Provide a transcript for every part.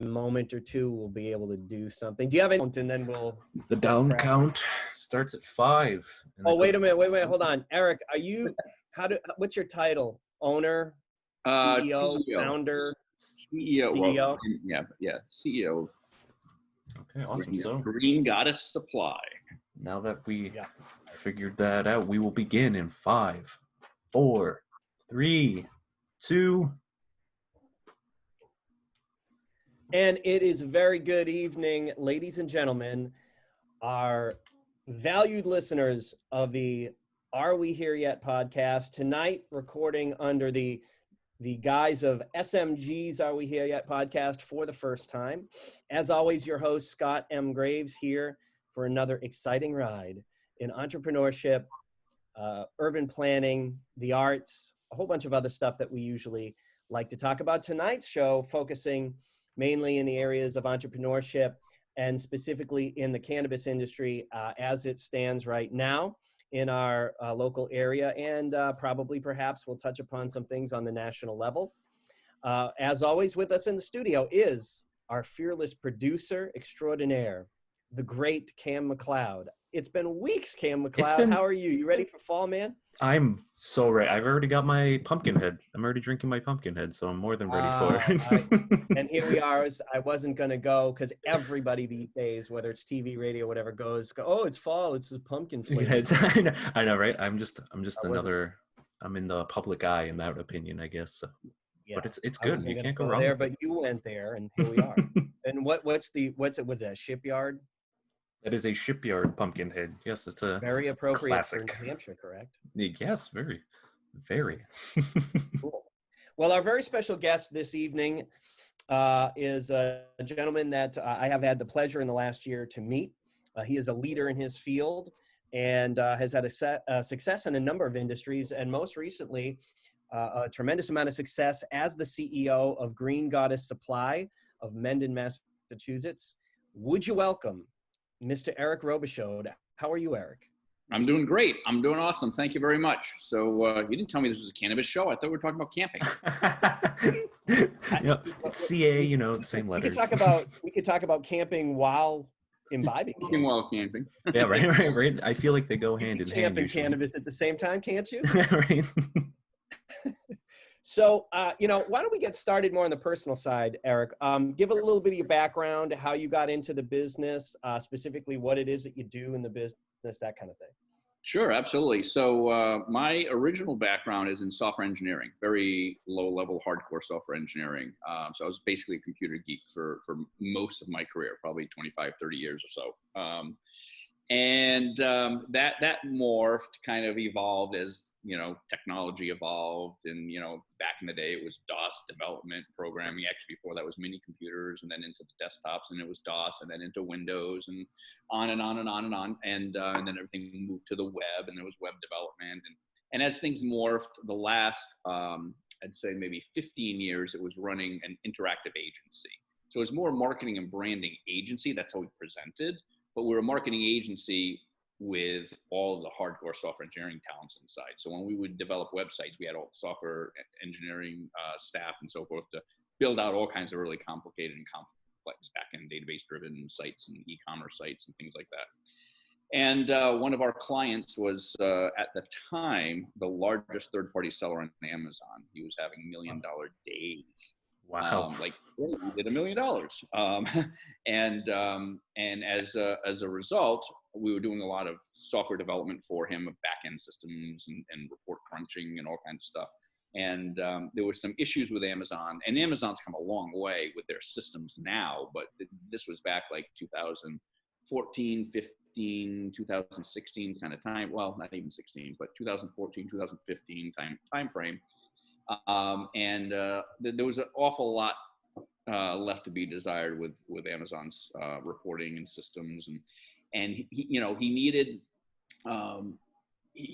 moment or two, we'll be able to do something. Do you have any? And then we'll. The down count starts at 5. Oh, wait a minute. Wait, hold on. Eric, are you, what's your title? Owner, CEO, founder? CEO. CEO? Well, yeah, CEO. Okay, awesome. So Green Goddess Supply. now that we figured that out, we will begin in 5, 4, 3, 2. And it is a very good evening, ladies and gentlemen, our valued listeners of the Are We Here Yet podcast. Tonight, recording under the guise of SMG's Are We Here Yet podcast for the first time. As always, your host, Scott M. Graves, here for another exciting ride in entrepreneurship, urban planning, the arts, a whole bunch of other stuff that we usually like to talk about. Tonight's show focusing mainly in the areas of entrepreneurship and specifically in the cannabis industry as it stands right now in our local area, and probably perhaps we'll touch upon some things on the national level. As always, with us in the studio is our fearless producer extraordinaire, the great Cam McLeod. It's been weeks, Cam McLeod. How are you? You ready for fall, man? I'm so ready. I've already got my pumpkin head. I'm already drinking my pumpkin head, so I'm more than ready for it. And here we are. I wasn't going to go because everybody these days, whether it's TV, radio, whatever, goes, oh, it's fall. It's a pumpkin flavor. I know, right? I'm in the public eye in that opinion, I guess. So. Yeah, but it's good. You can't go wrong there, with but it. You went there, and here we are. And what's it with the shipyard? That is a shipyard pumpkin head. Yes, it's a very appropriate classic. For New Hampshire, correct? Yes, very, very. Cool. Well, our very special guest this evening is a gentleman that I have had the pleasure in the last year to meet. He is a leader in his field and has had a success in a number of industries, and most recently, a tremendous amount of success as the CEO of Green Goddess Supply of Mendon, Massachusetts. Would you welcome Mr. Eric Robichaud? How are you, Eric? I'm doing great. I'm doing awesome. Thank you very much. So you didn't tell me this was a cannabis show. I thought we were talking about camping. It's CA, the same letters. We could talk about camping while imbibing. While camping. Yeah, right. I feel like they go hand in hand. Camping cannabis at the same time, can't you? Right. So, why don't we get started more on the personal side, Eric? Give a little bit of your background, how you got into the business, specifically what it is that you do in the business, that kind of thing. Sure, absolutely. So my original background is in software engineering, very low-level, hardcore software engineering. So I was basically a computer geek for most of my career, probably 25, 30 years or so. And that morphed, kind of evolved as, technology evolved. And, back in the day, it was DOS development programming. Actually, before that was mini computers, and then into the desktops, and it was DOS, and then into Windows, and on and on and on and on. And then everything moved to the web, and there was web development. And as things morphed, the last, I'd say maybe 15 years, it was running an interactive agency. So it was more marketing and branding agency. That's how we presented. But we're a marketing agency with all of the hardcore software engineering talents inside. So when we would develop websites, we had all the software engineering staff and so forth to build out all kinds of really complicated and complex back-end database-driven sites and e-commerce sites and things like that. And one of our clients was, at the time, the largest third-party seller on Amazon. He was having $1 million days. Wow. We did $1 million. And as a result, we were doing a lot of software development for him of back-end systems and report crunching and all kinds of stuff. And there were some issues with Amazon, and Amazon's come a long way with their systems now, but this was back like 2014, 15, 2016 kind of time. Well, not even 16, but 2014, 2015 time frame. And there was an awful lot left to be desired with Amazon's reporting and systems, and he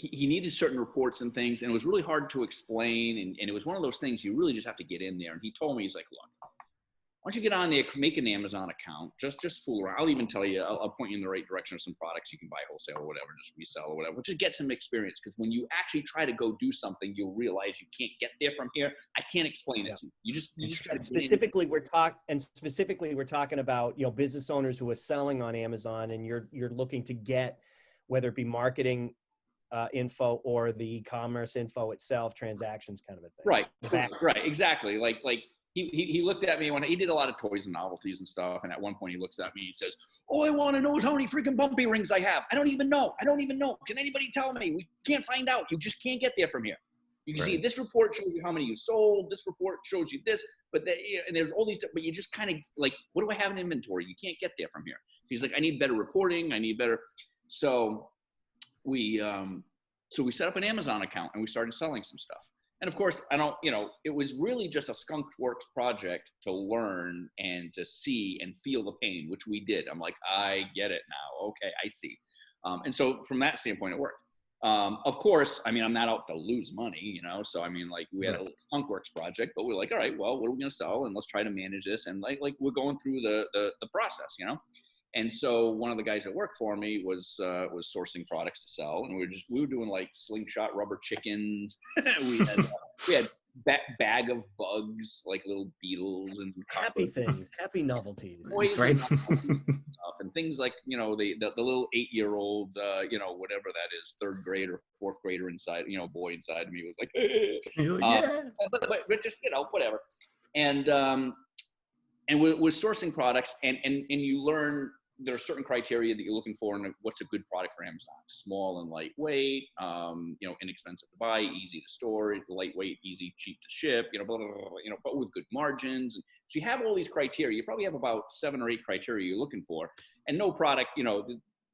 needed certain reports and things, and it was really hard to explain, and it was one of those things you really just have to get in there. And he told me, he's like, look, don't you get on there, make an Amazon account, just fool around. I'll even tell you, I'll point you in the right direction of some products you can buy wholesale or whatever, just resell or whatever, just get some experience. Because when you actually try to go do something, you'll realize you can't get there from here. I can't explain it to you. You just got to specifically we're talking about, business owners who are selling on Amazon, and you're looking to get, whether it be marketing info or the e-commerce info itself, transactions kind of a thing. Right, exactly. Like he looked at me when he did a lot of toys and novelties and stuff, and at one point he looks at me, he says, "All I want to know is how many freaking bumpy rings I have. I don't even know. Can anybody tell me? We can't find out. You just can't get there from here. You can see this report shows you how many you sold. This report shows you this, and there's all these, but you just kind of like, what do I have in inventory? You can't get there from here." He's like, "I need better reporting. I need better." So we set up an Amazon account and we started selling some stuff. And of course, it was really just a skunked works project to learn and to see and feel the pain, which we did. I'm like, I get it now. Okay, I see. And so from that standpoint, it worked. Of course, I'm not out to lose money, so we had a little skunk works project, but we're like, all right, well, what are we going to sell? And let's try to manage this. And like we're going through the process, And so one of the guys that worked for me was sourcing products to sell, and we were doing like slingshot rubber chickens. we had bag of bugs, like little beetles and happy things, happy novelties, right? And things like the little 8-year-old whatever that is, 3rd grade or 4th grader inside, boy inside me was like, yeah. But just whatever, and we're sourcing products, and you learn there are certain criteria that you're looking for and what's a good product for Amazon. Small and lightweight, inexpensive to buy, easy to store, lightweight, easy, cheap to ship, blah, blah, blah, but with good margins. And so you have all these criteria. You probably have about 7 or 8 criteria you're looking for, and no product,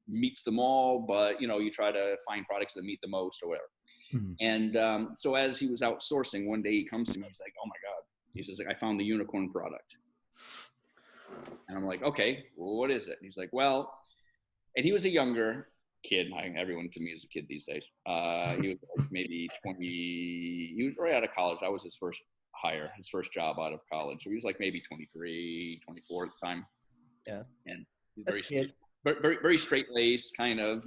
meets them all, but, you try to find products that meet the most or whatever. Mm-hmm. And so as he was outsourcing, one day he comes to me, he's like, "Oh my God." He says, "I found the unicorn product." And I'm like, "Okay, well, what is it?" And he's like, "Well," and he was a younger kid. Everyone to me is a kid these days. He was like maybe 20. He was right out of college. I was his first hire, his first job out of college. So he was like maybe 23, 24 at the time. Yeah. And he's very, very straight-laced, kind of,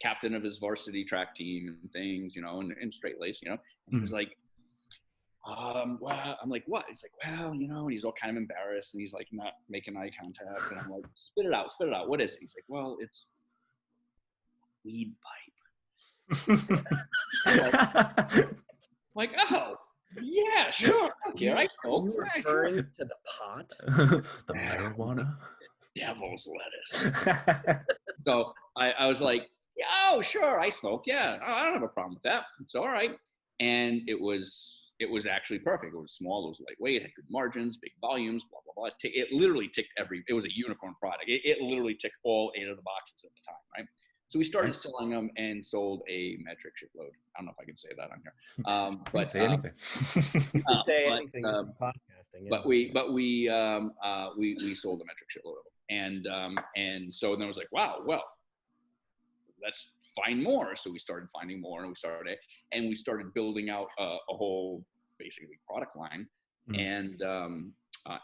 captain of his varsity track team and things, and straight-laced, And he was like, well, I'm like, "What?" He's like, "Well, and he's all kind of embarrassed, and he's like not making eye contact, and I'm like, spit it out. What is it?" He's like, "Well, it's weed pipe." I'm like, "Oh, yeah, sure. Yeah, I know." You referring to the pot? The marijuana? Devil's lettuce. So I was like, "Yeah, oh, sure, I smoke. Yeah, I don't have a problem with that. It's all right." And it was actually perfect. It was small, it was lightweight, it had good margins, big volumes, blah, blah, blah. It literally ticked it was a unicorn product. It literally ticked all 8 of the boxes at the time, right? So we started selling them and sold a metric shipload. I don't know if I can say that on here. But say anything. You can say anything in podcasting. Yeah. But we sold a metric shipload of them. And so then I was like, wow, well, let's find more. So we started finding more, and we started building out a whole basically product line. Mm-hmm.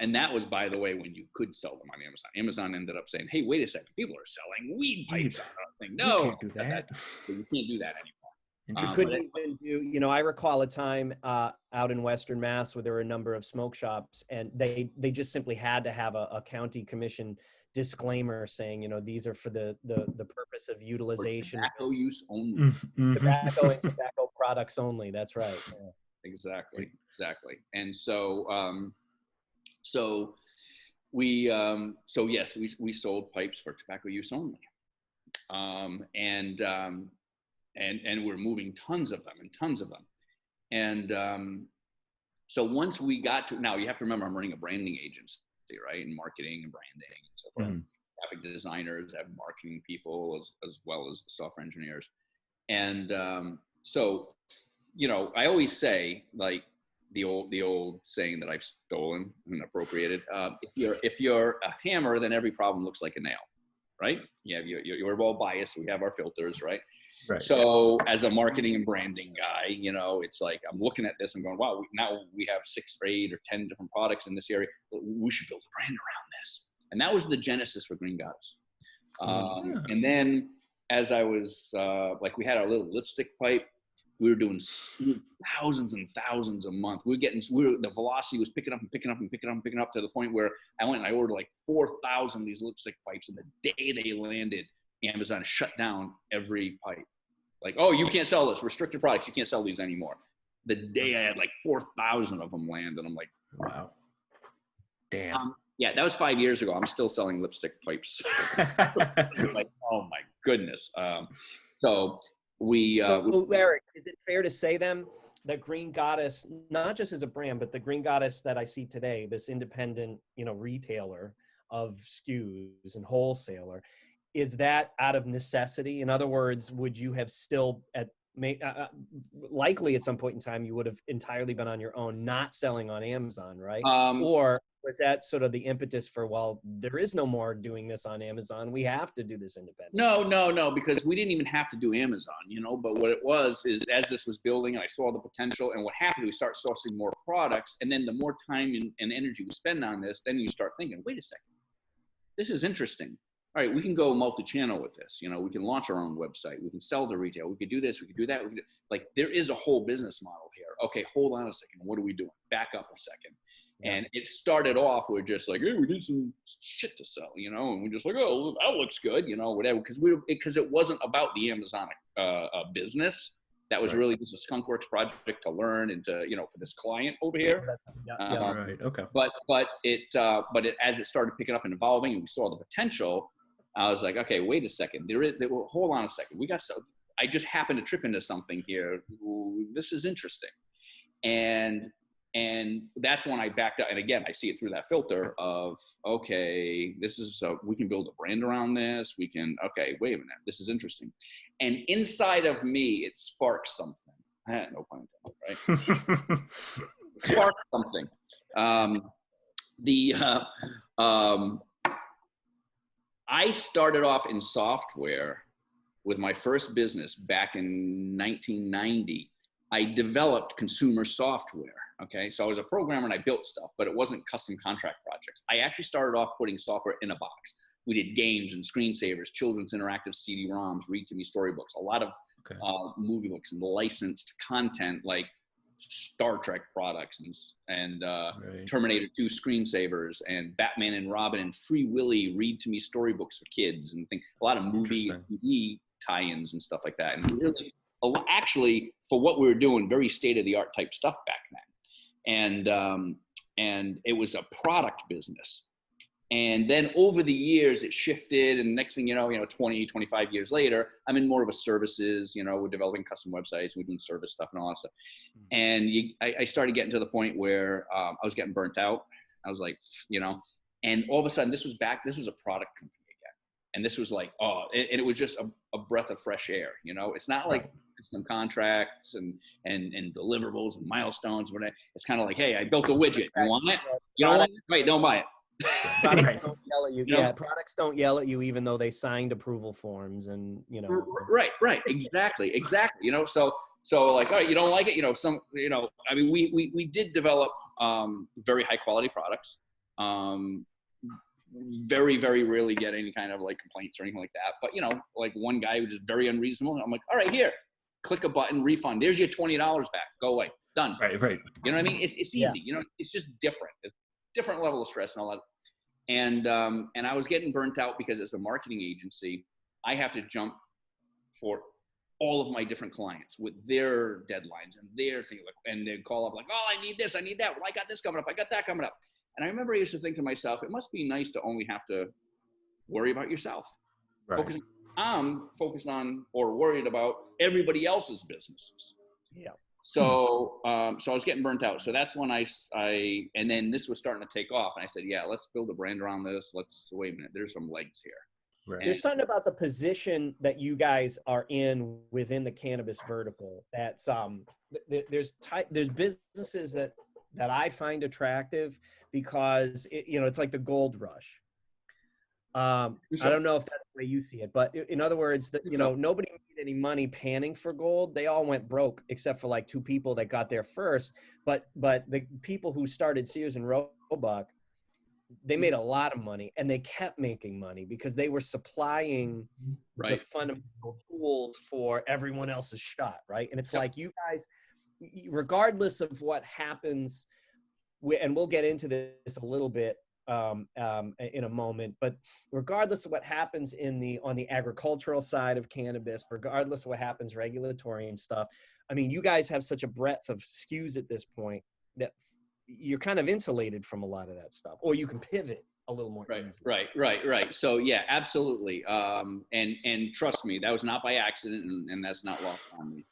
And that was, by the way, when you could sell them on Amazon. Amazon ended up saying, "Hey, wait a second, people are selling weed pipes on our thing." No, you can't do that. You can't do that anymore. You couldn't even do, I recall a time out in Western Mass where there were a number of smoke shops, and they just simply had to have a county commission disclaimer saying, these are for the purpose of utilization. For tobacco use only. Mm-hmm. Tobacco and tobacco products only. That's right. Yeah. Exactly. And so we sold pipes for tobacco use only. And we're moving tons of them. And so once we got to, now you have to remember, I'm running a branding agency, right? And marketing and branding and so forth. Mm-hmm. Graphic designers, have marketing people as well as the software engineers. And so, I always say, like, the old saying that I've stolen and appropriated. If you're a hammer, then every problem looks like a nail, right? Yeah, you're all biased. We have our filters, right? Right. So as a marketing and branding guy, you know, it's like, I'm looking at this and going, wow, now we have 6 or 8 or 10 different products in this area. We should build a brand around this. And that was the genesis for Green Goddess. And then as I was, like, we had our little lipstick pipe. We were doing thousands and thousands a month. The velocity was picking up and picking up and picking up and picking up to the point where I went and I ordered like 4,000 of these lipstick pipes. And the day they landed, Amazon shut down every pipe. Like, oh, you can't sell this. Restricted products. You can't sell these anymore. The day I had like 4,000 of them land, and I'm like, wow. Damn. Yeah, that was 5 years ago. I'm still selling lipstick pipes. Like, oh my goodness. So Eric, is it fair to say then that Green Goddess, not just as a brand, but the Green Goddess that I see today, this independent, you know, retailer of SKUs and wholesaler, is that out of necessity? In other words, would you have still likely at some point in time, you would have entirely been on your own, not selling on Amazon, right? Or was that sort of the impetus for, well, there is no more doing this on Amazon, we have to do this independent? No, because we didn't even have to do Amazon, you know, but what it was is, as this was building and I saw the potential, and what happened, we start sourcing more products, and then the more time and energy we spend on this, then you start thinking, wait a second, this is interesting. All right, we can go multi-channel with this. You know, we can launch our own website. We can sell to retail. We could do this. We could do that. Like, there is a whole business model here. Okay, hold on a second. What are we doing? Back up a second. Yeah. And it started off with just like, hey, we need some shit to sell, you know, and we're just like, oh, that looks good, you know, whatever. Because it wasn't about the Amazon business. That was really just a skunkworks project to learn and to, you know, for this client over here. Right. Okay. But as it started picking up and evolving, and we saw the potential, I was like, okay, wait a second. Hold on a second. I just happened to trip into something here. Ooh, this is interesting. And that's when I backed up. And again, I see it through that filter of, okay, we can build a brand around this. Okay, wait a minute. This is interesting. And inside of me, it sparked something. No pun intended, right? It sparked something. I started off in software with my first business back in 1990. I developed consumer software. Okay, so I was a programmer and I built stuff, but it wasn't custom contract projects. I actually started off putting software in a box. We did games and screensavers, children's interactive CD-ROMs, read-to-me storybooks, a lot of movie books and licensed content like Star Trek products and Terminator 2 screensavers and Batman and Robin and Free Willy read-to-me storybooks for kids and a lot of movie tie-ins and stuff like that. And really, actually, for what we were doing, very state-of-the-art type stuff back then. And it was a product business. And then over the years, it shifted. And next thing you know, 20, 25 years later, I'm in more of a services, we're developing custom websites, we're doing service stuff and all that stuff. And I started getting to the point where I was getting burnt out. I was like, and all of a sudden this was a product company again. And this was like, and it was just a breath of fresh air. It's not like some contracts and deliverables and milestones. It's kind of like, hey, I built a widget. You want it? You don't want it? Right, don't buy it. Products don't yell at you. Yeah, products don't yell at you even though they signed approval forms and Right, exactly. So like, all right, you don't like it, I mean, we did develop very high quality products. Very, very rarely get any kind of like complaints or anything like that. But like one guy was just very unreasonable. I'm like, all right, here, click a button, refund. There's your $20 back. Go away. Done. Right. You know what I mean? It's easy. It's just different. It's different level of stress and all that. And I was getting burnt out because as a marketing agency, I have to jump for all of my different clients with their deadlines and their thing. And they'd call up like, oh, I need this, I need that. Well, I got this coming up. I got that coming up. And I remember I used to think to myself, it must be nice to only have to worry about yourself. Right. I'm focused on or worried about everybody else's businesses. Yeah. So I was getting burnt out. So that's when and then this was starting to take off. And I said, yeah, let's build a brand around this. Wait a minute, there's some legs here. Right. There's something about the position that you guys are in within the cannabis vertical that's there's businesses that I find attractive because it's like the gold rush. I don't know if that's the way you see it, but in other words, that nobody made any money panning for gold. They all went broke, except for like 2 people that got there first. But the people who started Sears and Roebuck, they made a lot of money, and they kept making money because they were supplying the fundamental tools for everyone else's shot, right? And it's like, you guys, regardless of what happens, and we'll get into this a little bit in a moment, but regardless of what happens on the agricultural side of cannabis, regardless of what happens regulatory and stuff, I mean, you guys have such a breadth of SKUs at this point that you're kind of insulated from a lot of that stuff, or you can pivot a little more easily. Right. So yeah, absolutely. And trust me, that was not by accident, and that's not lost on me.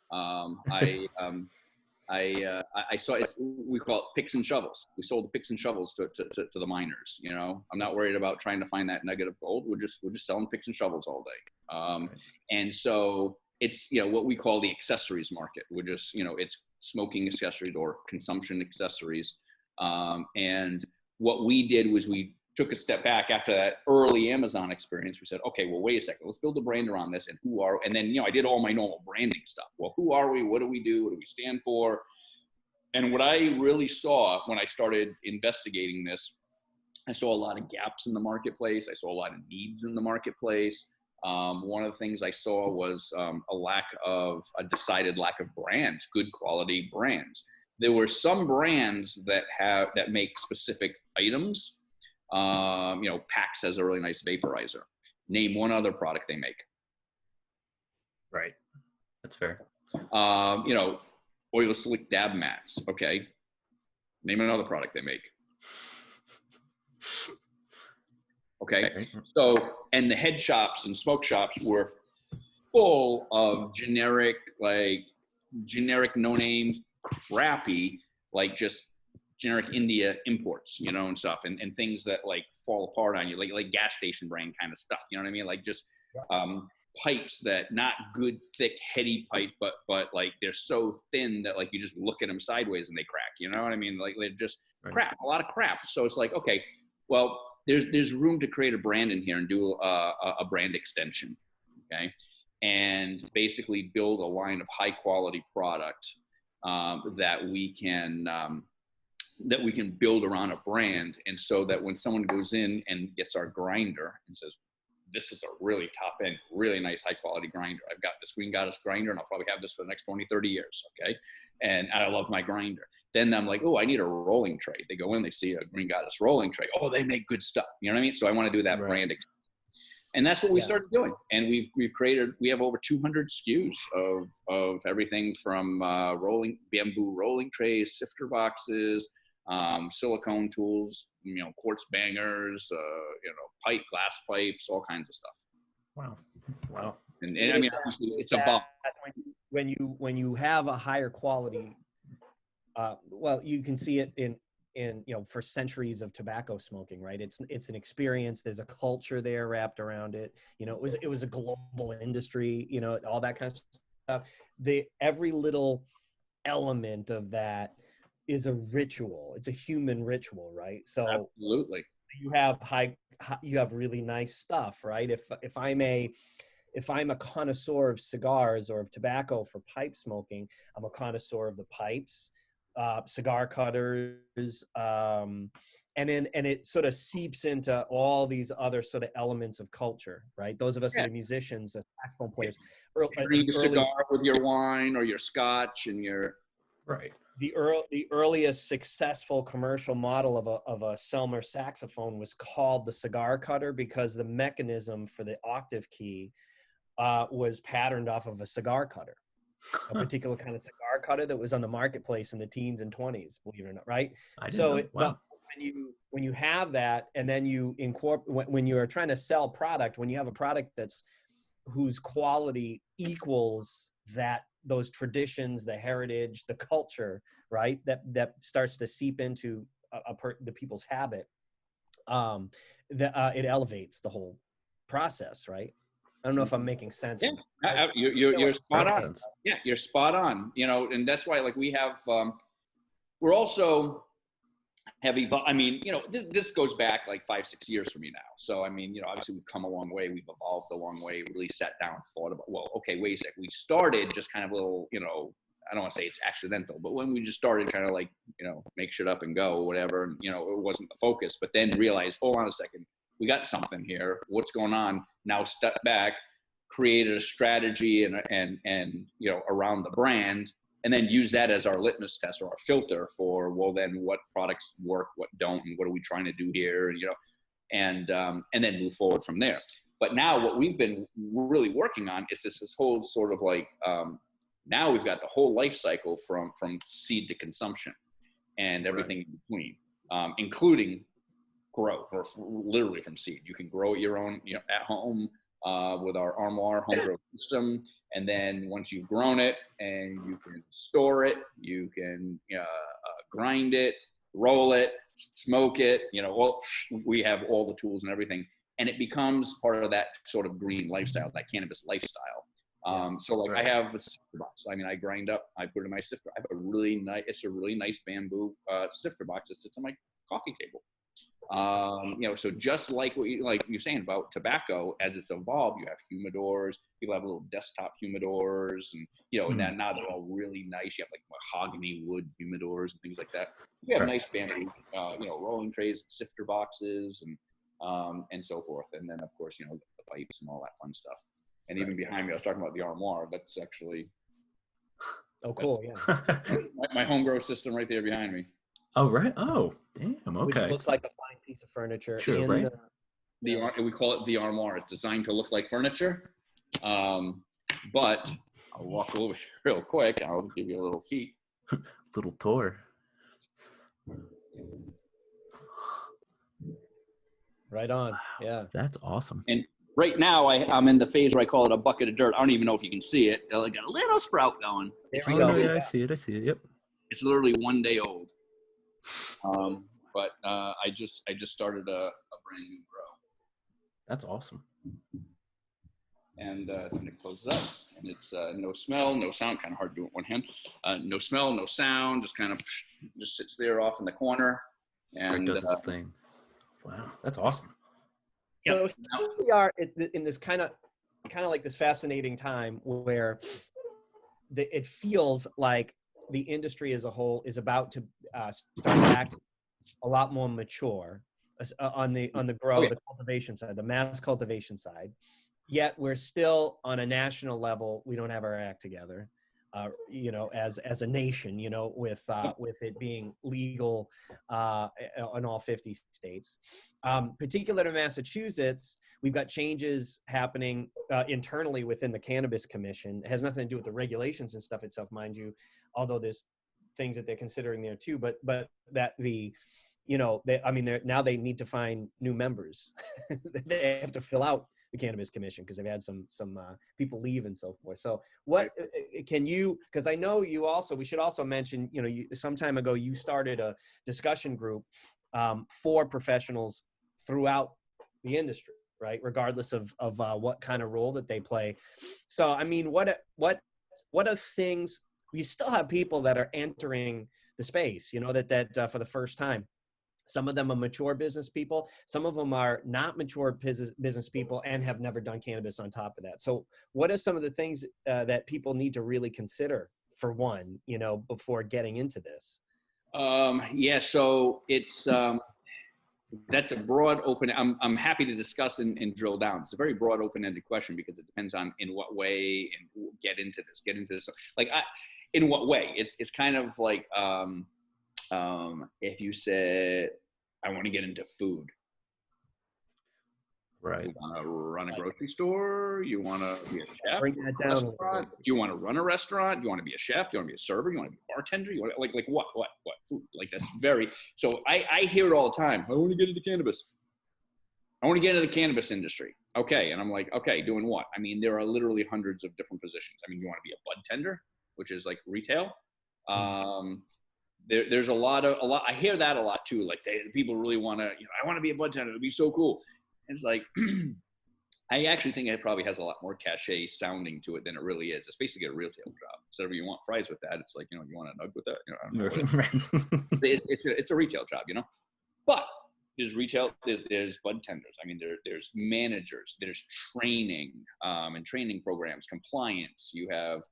I saw it. We call it picks and shovels. We sold the picks and shovels to the miners. I'm not worried about trying to find that nugget of gold. We're just selling picks and shovels all day. And so it's what we call the accessories market. We're just it's smoking accessories or consumption accessories. And what we did was we took a step back after that early Amazon experience. We said, okay, well, wait a second, let's build a brand around this. And then, I did all my normal branding stuff. Well, who are we? What do we do? What do we stand for? And what I really saw when I started investigating this, I saw a lot of gaps in the marketplace. I saw a lot of needs in the marketplace. One of the things I saw was a decided lack of brands, good quality brands. There were some brands that make specific items. Pax has a really nice vaporizer. Name one other product they make. Right. That's fair. Oil slick dab mats. Okay. Name another product they make. Okay. So, and the head shops and smoke shops were full of generic, no name, crappy, just generic India imports, and stuff, and things that fall apart on you, like gas station brand kind of stuff. You know what I mean? Pipes that not good, thick, heady pipes, but they're so thin that you just look at them sideways and they crack. You know what I mean? They're just crap, a lot of crap. So it's okay, well, there's room to create a brand in here and do a brand extension, okay, and basically build a line of high quality product that we can build around a brand. And so that when someone goes in and gets our grinder and says, this is a really top end, really nice, high quality grinder. I've got this Green Goddess grinder and I'll probably have this for the next 20, 30 years. Okay. And I love my grinder. Then I'm like, oh, I need a rolling tray. They go in, they see a Green Goddess rolling tray. Oh, they make good stuff. You know what I mean? So I want to do that brand. And that's what we started doing. And we have over 200 SKUs of everything from bamboo rolling trays, sifter boxes, silicone tools, quartz bangers, glass pipes, all kinds of stuff. Wow. And I mean, it's a bump. When you have a higher quality, you can see it in for centuries of tobacco smoking, right? It's an experience. There's a culture there wrapped around it. It was a global industry, all that kind of stuff. Every little element of that is a ritual. It's a human ritual, right? So absolutely, you have really nice stuff, right? If I'm a connoisseur of cigars or of tobacco for pipe smoking, I'm a connoisseur of the pipes, cigar cutters, and it sort of seeps into all these other sort of elements of culture, right? Those of us that are musicians, saxophone players, drink a cigar with your wine or your scotch and your The earliest successful commercial model of a Selmer saxophone was called the cigar cutter because the mechanism for the octave key was patterned off of a cigar cutter, a particular kind of cigar cutter that was on the marketplace in the teens and 20s, believe it or not, right? When you have that, and then you incorporate, when you are trying to sell product, when you have a product whose quality equals those traditions, the heritage, the culture, right? That starts to seep into the people's habit. It elevates the whole process, right? I don't know if I'm making sense. Yeah, you're spot on. Yeah, you're spot on. And that's why we have. We're also I mean, you know, this goes back like 5-6 years for me now. So, I mean, you know, obviously we've come a long way. We've evolved a long way. Really sat down and thought about, well, okay, wait a sec. We started just kind of a little, you know, I don't want to say it's accidental, but when we just started kind of like, you know, make shit up and go or whatever, and, you know, it wasn't the focus, but then realized, hold on a second, we got something here. What's going on? Now step back, created a strategy and, you know, around the brand, and then use that as our litmus test or our filter for, well, then what products work, what don't, and what are we trying to do here, you know, and then move forward from there. But now what we've been really working on is this whole sort of like, now we've got the whole life cycle from seed to consumption and everything in between, including grow, or literally from seed. You can grow it your own, you know, at home, with our Armoire home grow system. And then once you've grown it and you can store it, you can grind it, roll it, smoke it, you know, well, we have all the tools and everything. And it becomes part of that sort of green lifestyle, that cannabis lifestyle. So like I have a sifter box. I mean, I grind up, I put it in my sifter. I have a really nice bamboo sifter box that sits on my coffee table. You know, so just like what you're saying about tobacco, as it's evolved, you have humidors, people have little desktop humidors, and, you know, and then now they're all really nice. You have like mahogany wood humidors and things like that. We have nice bamboo, you know, rolling trays, sifter boxes, and so forth. And then of course, you know, the pipes and all that fun stuff. And even behind me, I was talking about the Armoire. That's actually, oh, cool. Yeah. my home grow system right there behind me. Oh, right. Oh, damn. Okay. Which looks like a fine piece of furniture. Sure, right? We call it the Armoire. It's designed to look like furniture. But I'll walk over here real quick. I'll give you a little peek. Little tour. Right on. Yeah. That's awesome. And right now, I'm in the phase where I call it a bucket of dirt. I don't even know if you can see it. I got a little sprout going. There Oh, we go. no, yeah, I see it. Yep. It's literally 1 day old. But I just started a brand new grow. That's awesome. And I'm going to close it up. And it's no smell, no sound. Kind of hard to do it with one hand. No smell, no sound. Just kind of just sits there off in the corner. And Does its thing. Wow, that's awesome. So here we are in this kind of like this fascinating time where it feels like the industry as a whole is about to start acting a lot more mature on the grow, the cultivation side, the mass cultivation side. Yet we're still on a national level. We don't have our act together, you know, as a nation, you know, with it being legal in all 50 states. Particular to Massachusetts, we've got changes happening internally within the Cannabis Commission. It has nothing to do with the regulations and stuff itself, mind you, although there's things that they're considering there too. But that now they need to find new members. They have to fill out the Cannabis Commission because they've had some people leave and so forth. So what can you, because I know you also, we should also mention, you know, some time ago you started a discussion group for professionals throughout the industry, right? Regardless of what kind of role that they play. So, I mean, what are things, we still have people that are entering the space, you know, that for the first time. Some of them are mature business people. Some of them are not mature business people and have never done cannabis on top of that. So what are some of the things that people need to really consider, for one, you know, before getting into this? Yeah, so it's that's a broad open. I'm happy to discuss and drill down. It's a very broad open-ended question because it depends on in what way and get into this. Like in what way? It's kind of like if you said, I want to get into food. Right. You want to run a grocery store? You want to be a chef? Bring that down. Do you want to run a restaurant? Do you want to be a chef? Do you want to be a server? Do you want to be a bartender? You want to, like what food? Like that's very, so I hear it all the time. I want to get into cannabis. I want to get into the cannabis industry. Okay. And I'm like, okay, doing what? I mean, there are literally hundreds of different positions. I mean, you want to be a bud tender, which is like retail. There's a lot. I hear that a lot too. Like people really want to, you know, I want to be a bud tender. It'd be so cool. And it's like, I actually think it probably has a lot more cachet sounding to it than it really is. It's basically a retail job. So if you want fries with that, it's like, you know, you want a nug with that. You know, I don't know it's a retail job, you know. But there's retail, there's bud tenders. I mean, there's managers, there's training and training programs, compliance. You have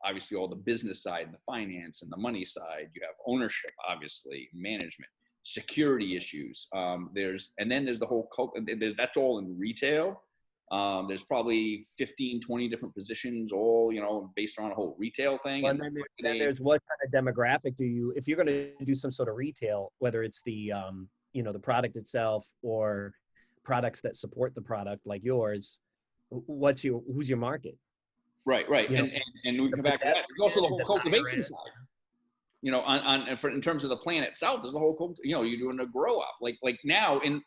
obviously all the business side, the finance and the money side. You have ownership, obviously, management, security issues. And then there's the whole cult. That's all in retail. There's probably 15, 20 different positions, all, you know, based on a whole retail thing. Well, and then there's what kind of demographic do you, if you're going to do some sort of retail, whether it's the, you know, the product itself or products that support the product like yours, who's your market? Right. You know, and we come back to that. There's also the whole cultivation side. You know, in terms of the plant itself, there's the whole, you know, you're doing a grow up. Like now in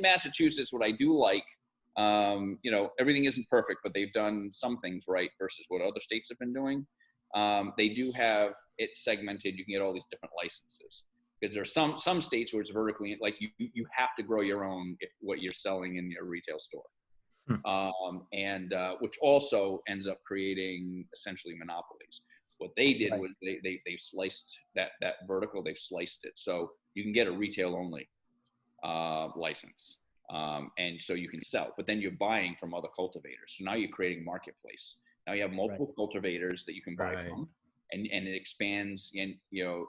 Massachusetts, what I do like, you know, everything isn't perfect, but they've done some things right versus what other states have been doing. They do have it segmented. You can get all these different licenses because there's some states where it's vertically, like you have to grow your own if what you're selling in your retail store. Which also ends up creating essentially monopolies. What they did was they sliced that vertical, they've sliced it. So you can get a retail only license. And so you can sell, but then you're buying from other cultivators. So now you're creating marketplace. Now you have multiple cultivators that you can buy from, and it expands. And you know,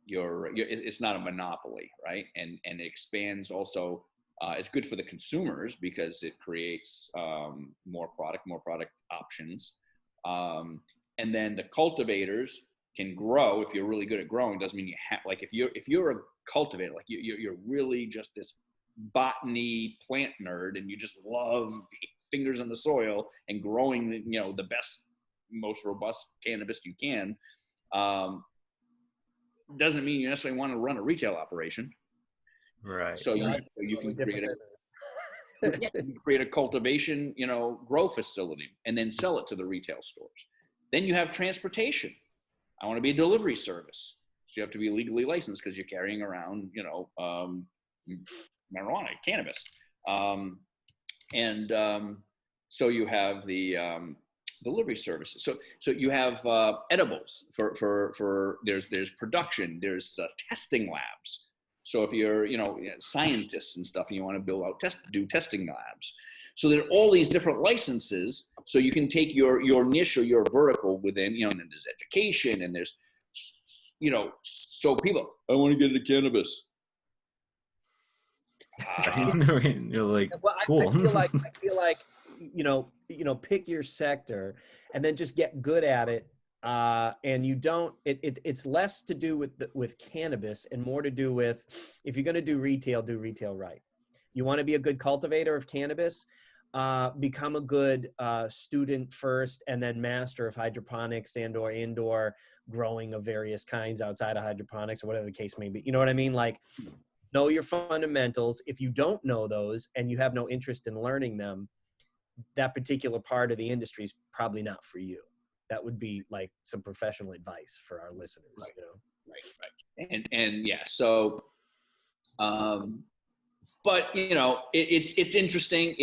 it's not a monopoly, right? And it expands also. It's good for the consumers because it creates more product options. And then the cultivators can grow. If you're really good at growing, doesn't mean you have, like, if you're a cultivator, like you're really just this botany plant nerd and you just love fingers in the soil and growing, you know, the best, most robust cannabis you can, doesn't mean you necessarily want to run a retail operation. Right. So you can create a cultivation, you know, grow facility and then sell it to the retail stores. Then you have transportation. I want to be a delivery service. So you have to be legally licensed because you're carrying around, you know, marijuana, cannabis. So you have the delivery services. So you have edibles for there's production, there's testing labs. So if you're, you know, scientists and stuff and you want to build out do testing labs. So there are all these different licenses. So you can take your niche or your vertical within, you know, and then there's education and there's, you know, so people, I want to get into cannabis. You're like, well, cool. I feel like, you know, pick your sector and then just get good at it. And you don't, it's less to do with cannabis and more to do with, if you're going to do retail right. You want to be a good cultivator of cannabis, become a good student first and then master of hydroponics and or indoor growing of various kinds outside of hydroponics or whatever the case may be. You know what I mean? Like, know your fundamentals. If you don't know those and you have no interest in learning them, that particular part of the industry is probably not for you. That would be like some professional advice for our listeners, you know? Right. And yeah, so, but you know, it's interesting.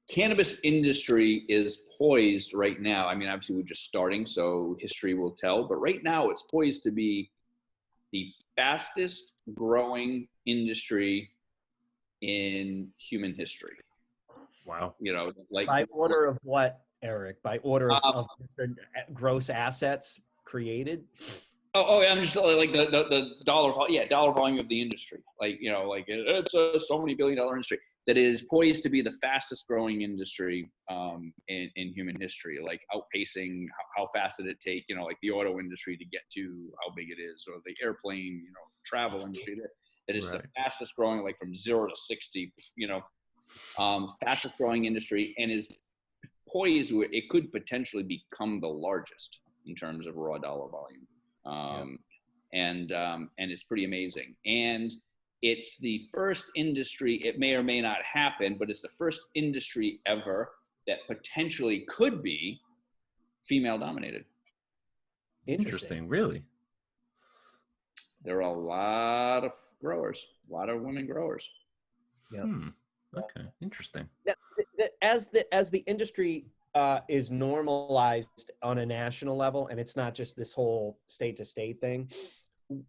Cannabis industry is poised right now. I mean, obviously we're just starting, so history will tell, but right now it's poised to be the fastest growing industry in human history. Wow. You know, like by order of what, Eric? By order of the gross assets created? Oh, yeah, I'm just like the dollar volume of the industry. Like, you know, like it's a so many $1 billion industry that is poised to be the fastest growing industry in human history, like outpacing how fast did it take, you know, like the auto industry to get to how big it is, or the airplane, you know, travel industry that is the fastest growing, like from 0 to 60, you know, fastest growing industry, and is poised where it could potentially become the largest in terms of raw dollar volume. And it's pretty amazing. And it's the first industry, it may or may not happen, but it's the first industry ever that potentially could be female dominated. Interesting. Really? There are a lot of growers, a lot of women growers. Yeah. Okay, interesting. Now, as the industry is normalized on a national level, and it's not just this whole state to state thing,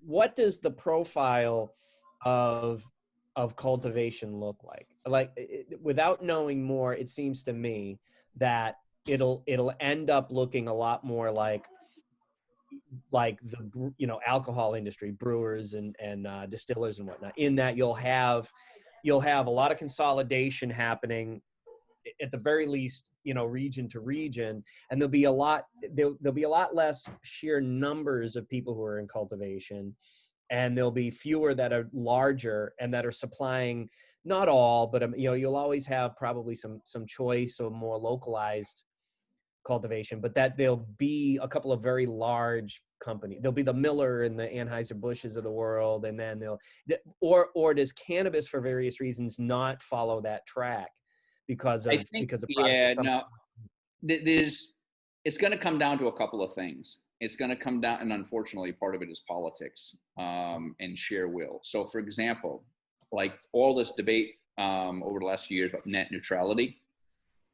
what does the profile of cultivation look like? Like, without knowing more, it seems to me that it'll end up looking a lot more like the alcohol industry, brewers and distillers and whatnot. In that you'll have a lot of consolidation happening at the very least, region to region, and there'll be a lot less sheer numbers of people who are in cultivation, and there'll be fewer that are larger and that are supplying, not all, but you'll always have probably some choice or more localized cultivation, but that there'll be a couple of very large companies. There'll be the Miller and the Anheuser-Busch's of the world, and then or does cannabis, for various reasons, not follow that track because of yeah, no, it's going to come down to a couple of things. It's going to come down, and unfortunately, part of it is politics and sheer will. So, for example, like all this debate over the last few years about net neutrality.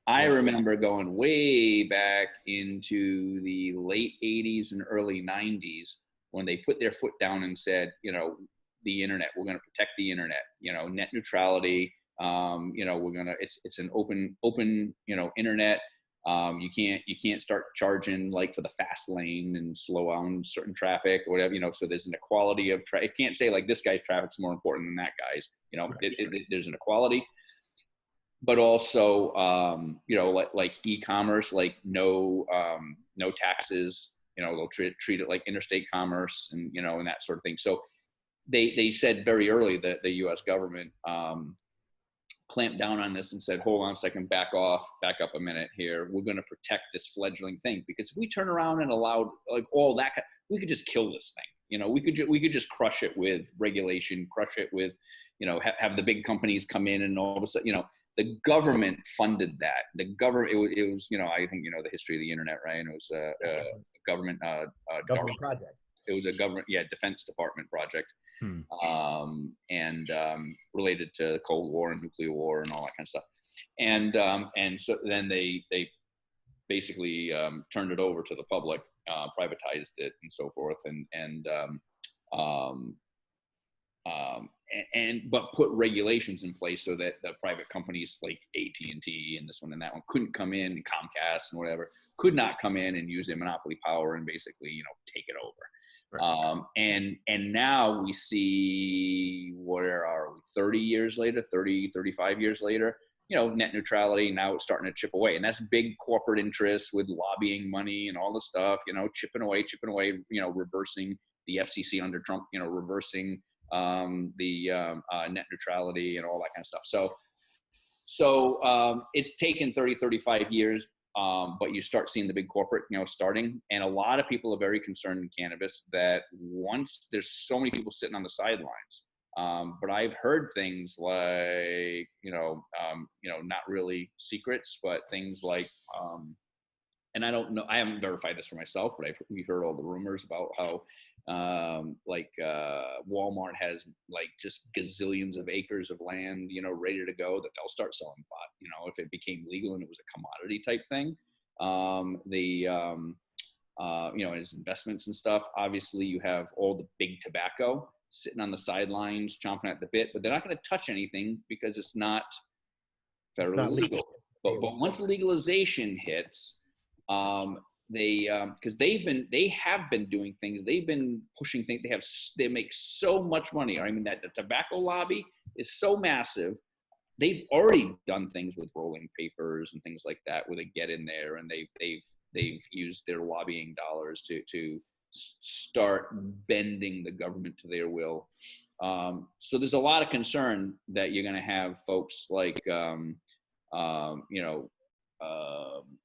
I remember going way back into the late 80s and early 90s when they put their foot down and said, the internet, we're going to protect the internet, net neutrality. We're going to, it's an open, internet. You can't start charging like for the fast lane and slow down certain traffic or whatever, so there's an equality of traffic. It can't say like this guy's traffic's more important than that guy's, there's an equality. But also, like e-commerce, like no taxes, they'll treat it like interstate commerce and, and that sort of thing. So they said very early that the U.S. government clamped down on this and said, hold on a second, back up a minute here. We're going to protect this fledgling thing, because if we turn around and allowed like all that, we could just kill this thing. We could just crush it with regulation, crush it with, have the big companies come in and all of a sudden, the government funded that. The government, it was, I think, the history of the internet, right? And it was a government project. It was a government, Defense Department project, and related to the Cold War and nuclear war and all that kind of stuff. And so then they basically turned it over to the public, privatized it and so forth, but put regulations in place so that the private companies like AT&T and this one and that one couldn't come in, and Comcast and whatever could not come in and use their monopoly power and basically, take it over. Right. And now we see, where are we, 30 years later, 35 years later, net neutrality, now it's starting to chip away. And that's big corporate interests with lobbying money and all the stuff, chipping away, reversing the FCC under Trump, reversing the net neutrality and all that kind of stuff. So it's taken 35 years, but you start seeing the big corporate, starting. And a lot of people are very concerned in cannabis that once there's so many people sitting on the sidelines. But I've heard things like, not really secrets, but things like, and I don't know, I haven't verified this for myself, but we've heard all the rumors about how, Walmart has like just gazillions of acres of land, ready to go, that they'll start selling pot, if it became legal and it was a commodity type thing. As investments and stuff, obviously you have all the big tobacco sitting on the sidelines, chomping at the bit, but they're not going to touch anything because it's not federally legal. But once legalization hits, because they have been doing things, they've been pushing things, they make so much money. I mean, that the tobacco lobby is so massive. They've already done things with rolling papers and things like that, where they get in there and they've used their lobbying dollars to start bending the government to their will. So there's a lot of concern that you're going to have folks like,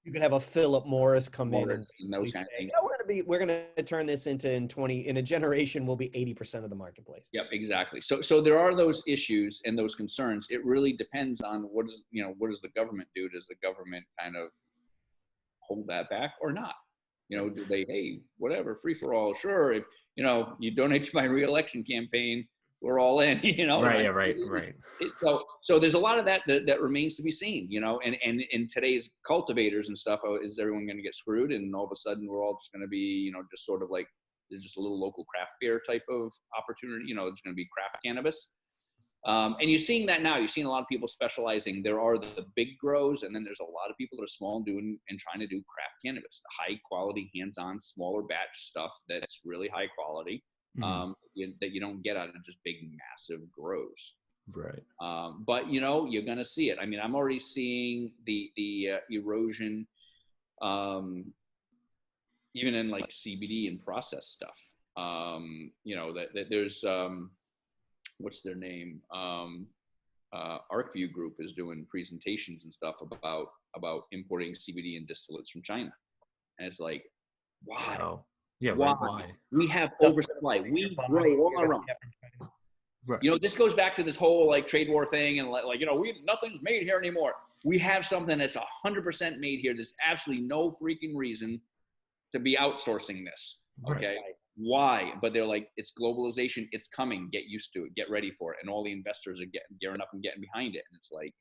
you could have a Philip Morris come in and those kind of things. Yeah, we're gonna turn this into in a generation will be 80% of the marketplace. Yep, exactly. So there are those issues and those concerns. It really depends on what does the government do? Does the government kind of hold that back or not? Do they, hey, whatever, free for all? Sure, if you donate to my reelection campaign, we're all in, you know? Right. Like, Yeah. Right. so there's a lot of that remains to be seen, you know, and in today's cultivators and stuff, is everyone going to get screwed? And all of a sudden we're all just going to be, you know, just sort of like, there's just a little local craft beer type of opportunity, you know, it's going to be craft cannabis. And you're seeing that now. You're seeing a lot of people specializing. There are the big grows, and then there's a lot of people that are small and doing and trying to do craft cannabis, high quality, hands-on, smaller batch stuff that's really high quality, that you don't get out of just big, massive grows. Right. But you know, you're gonna see it. I mean, I'm already seeing the erosion, even in like CBD and processed stuff. You know that there's what's their name? ArcView Group is doing presentations and stuff about importing CBD and distillates from China, and it's like, why? Wow. Yeah. Why? Why? We have oversupply. We grow all around. Right. You know, this goes back to this whole like trade war thing, and like you know, nothing's made here anymore. We have something that's 100% made here. There's absolutely no freaking reason to be outsourcing this. Okay. Right. Why? But they're like, it's globalization. It's coming. Get used to it. Get ready for it. And all the investors are gearing up and getting behind it. And it's like,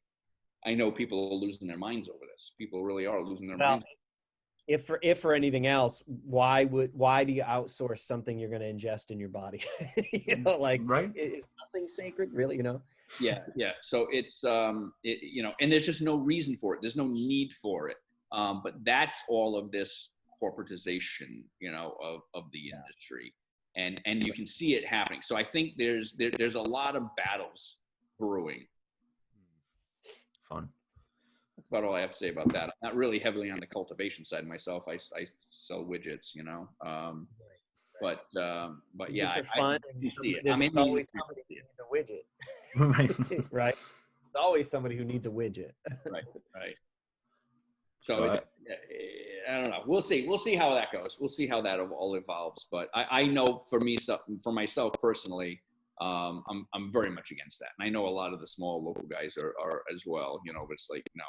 I know people are losing their minds over this. People really are losing their minds. If for anything else, why do you outsource something you're going to ingest in your body? You know, like, right? Is nothing sacred, really? You know? Yeah. So it's you know, and there's just no reason for it. There's no need for it. But that's all of this corporatization, you know, of the industry, and you can see it happening. So I think there's a lot of battles brewing. Fun. That's about all I have to say about that. I'm not really heavily on the cultivation side myself. I sell widgets, you know, but yeah, Widgets are fun. I see it. There's I mean, always somebody who needs a widget, Right. right? There's always somebody who needs a widget. right. So I don't know. We'll see how that goes. We'll see how that all evolves. But I know for myself personally, I'm very much against that. And I know a lot of the small local guys are as well, you know, but it's like, no,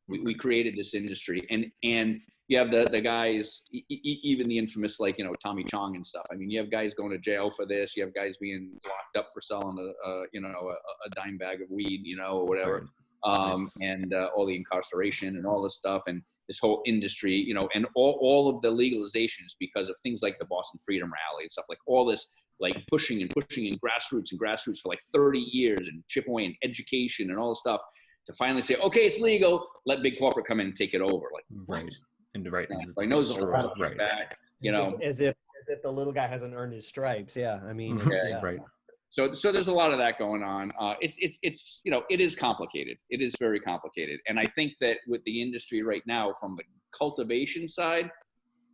we created this industry, and you have the guys, even the infamous, like, you know, Tommy Chong and stuff. I mean, you have guys going to jail for this. You have guys being locked up for selling a dime bag of weed, you know, or whatever. And all the incarceration and all this stuff, and this whole industry, you know, and all of the legalizations because of things like the Boston Freedom Rally and stuff, like all this, like pushing and grassroots for like 30 years, and chip away in education and all this stuff, to finally say, okay, it's legal, let big corporate come in and take it over. Like, right. And right. I know there's a lot of pushback, you know, as if the little guy hasn't earned his stripes. Yeah, I mean, right. So there's a lot of that going on. It's you know, it is complicated. It is very complicated. And I think that with the industry right now, from the cultivation side,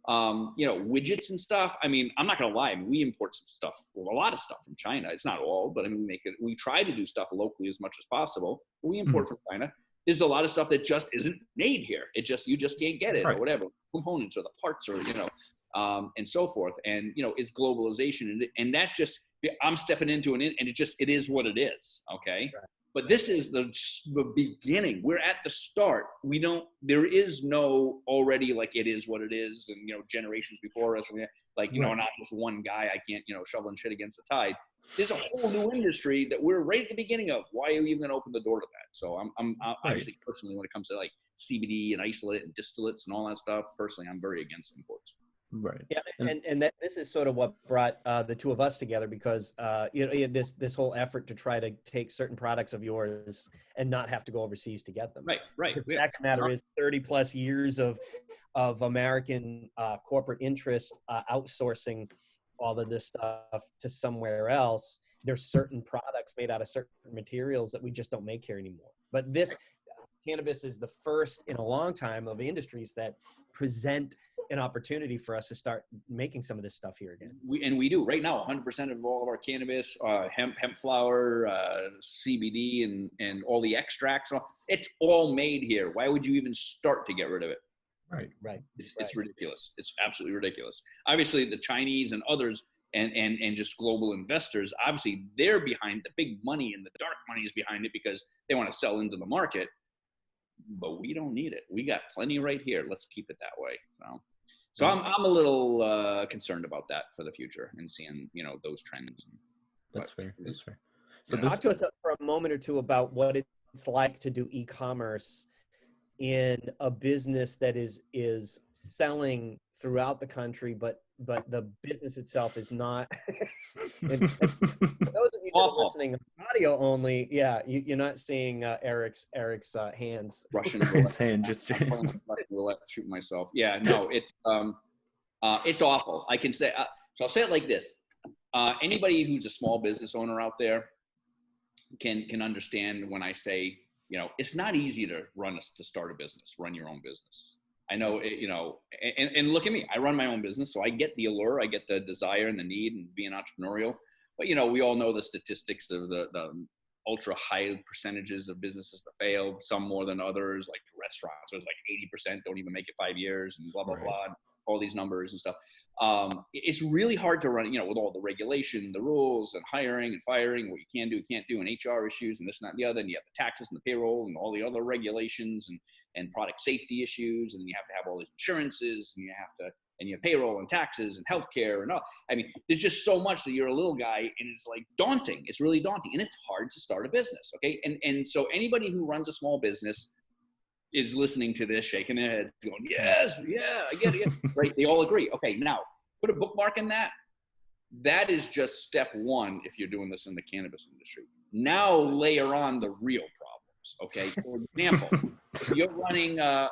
you know, widgets and stuff. I mean, I'm not gonna lie. I mean, we import some stuff, well, a lot of stuff from China. It's not all, but I mean, we try to do stuff locally as much as possible. But we import from China. There's a lot of stuff that just isn't made here. You just can't get it, or whatever, components or the parts, or, you know, and so forth. And, you know, it's globalization, and that's just, I'm stepping into it is what it is. Okay. Right. But this is the beginning. We're at the start. There is no already, like, it is what it is. And, you know, generations before us, like, you know, not just one guy, I can't, you know, shoveling shit against the tide. There's a whole new industry that we're right at the beginning of. Why are we even going to open the door to that? So I'm obviously, personally, when it comes to like CBD and isolate and distillates and all that stuff, personally, I'm very against imports. Right. Yeah, and that this is sort of what brought the two of us together, because you know, this whole effort to try to take certain products of yours and not have to go overseas to get them. Right. Because the fact of the matter is, 30 plus years of American corporate interest outsourcing all of this stuff to somewhere else. There's certain products made out of certain materials that we just don't make here anymore. But this cannabis is the first in a long time of industries that present an opportunity for us to start making some of this stuff here again. We do right now. 100% of all of our cannabis, hemp flower, CBD, and all the extracts, it's all made here. Why would you even start to get rid of it? Right. It's ridiculous. It's absolutely ridiculous. Obviously, the Chinese and others, and just global investors, obviously they're behind the big money, and the dark money is behind it because they want to sell into the market. But we don't need it. We got plenty right here. Let's keep it that way. So I'm a little concerned about that for the future, and seeing, you know, those trends. That's fair. That's fair. So Yeah. this, Talk to us for a moment or two about what it's like to do e-commerce in a business that is selling throughout the country, but the business itself is not. And for those of you that are Awful. listening audio only, yeah, you're not seeing Eric's hands. Russian his hand just. I'm pulling a Russian roulette, shooting myself. Yeah, no, it's awful. I can say, so I'll say it like this. Anybody who's a small business owner out there can understand when I say, it's not easy to start a business, run your own business. I know, and look at me, I run my own business. So I get the allure, I get the desire and the need and being entrepreneurial. But, we all know the statistics of the ultra high percentages of businesses that failed, some more than others, like restaurants. So it's like 80% don't even make it 5 years and blah, blah, blah, and all these numbers and stuff. It's really hard to run, with all the regulation, the rules and hiring and firing, what you can do, can't do, and HR issues and this and that and the other. And you have the taxes and the payroll and all the other regulations and product safety issues. And then you have to have all these insurances and you have payroll and taxes and healthcare and all. I mean, there's just so much that you're a little guy and it's like daunting. It's really daunting and it's hard to start a business. Okay. And so anybody who runs a small business is listening to this, shaking their head, going, yes, yeah, I get it. Right. They all agree. Okay. Now put a bookmark in that. That is just step one if you're doing this in the cannabis industry. Now layer on the real problems. Okay. For example, if you're running a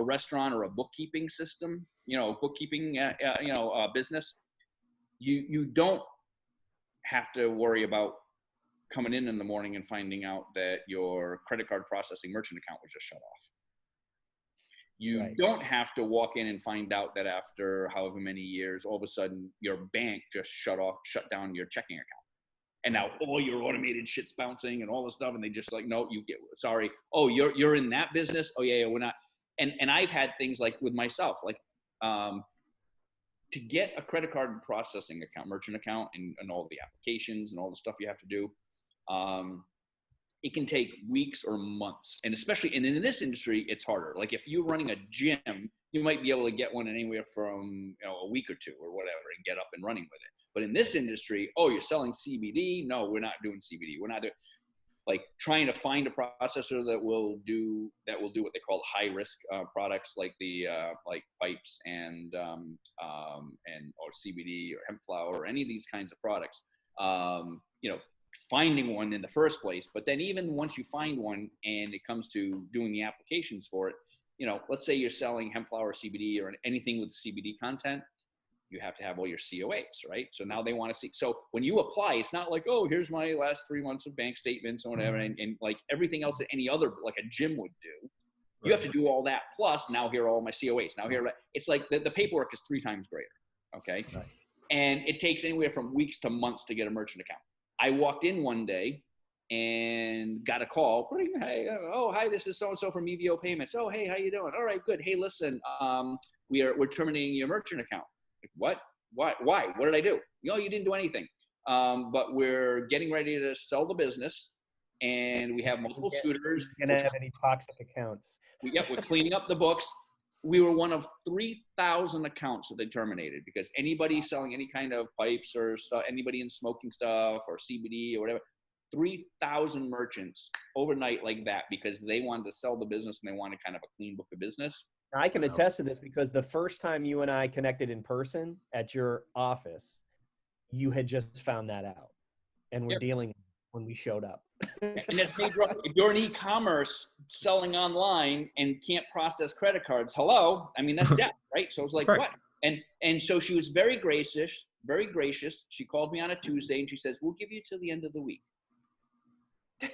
restaurant or a bookkeeping system, business, you don't have to worry about coming in the morning and finding out that your credit card processing merchant account was just shut off. You don't have to walk in and find out that after however many years, all of a sudden your bank just shut down your checking account. And now all your automated shit's bouncing and all this stuff. And they just like, no, sorry. Oh, you're in that business. Oh yeah, we're not. And I've had things like with myself, like, to get a credit card processing account, merchant account, and all the applications and all the stuff you have to do. It can take weeks or months. And especially, and in this industry, it's harder. Like if you're running a gym, you might be able to get one in anywhere from a week or two or whatever and get up and running with it. But in this industry, you're selling CBD? No, we're not doing CBD. We're not doing, like, trying to find a processor that will do what they call high risk products, like the like pipes and or CBD or hemp flower or any of these kinds of products. Finding one in the first place, but then even once you find one and it comes to doing the applications for it, let's say you're selling hemp flower, CBD, or anything with CBD content, you have to have all your COAs, right? So now they want to see. So when you apply, it's not like, oh, here's my last 3 months of bank statements or whatever, and like everything else that any other, like a gym would do. You have to do all that. Plus, now here are all my COAs. Now here, it's like the paperwork is 3 times greater. Okay. Right. And it takes anywhere from weeks to months to get a merchant account. I walked in one day and got a call. Hey, hi, this is so-and-so from EVO Payments. Oh, hey, how you doing? All right, good. Hey, listen, we're terminating your merchant account. Like, what? Why? What did I do? You didn't do anything. But we're getting ready to sell the business, and we have multiple suitors. You're going to have any toxic accounts. We're cleaning up the books. We were one of 3,000 accounts that they terminated because anybody selling any kind of pipes or stuff, anybody in smoking stuff or CBD or whatever, 3,000 merchants overnight like that because they wanted to sell the business and they wanted kind of a clean book of business. I can attest to this because the first time you and I connected in person at your office, you had just found that out and we're dealing when we showed up. And that's major. If you're in e-commerce selling online and can't process credit cards, hello, I mean, that's death, right? So I was like, what? And so she was very gracious. She called me on a Tuesday and she says, we'll give you till the end of the week. I'm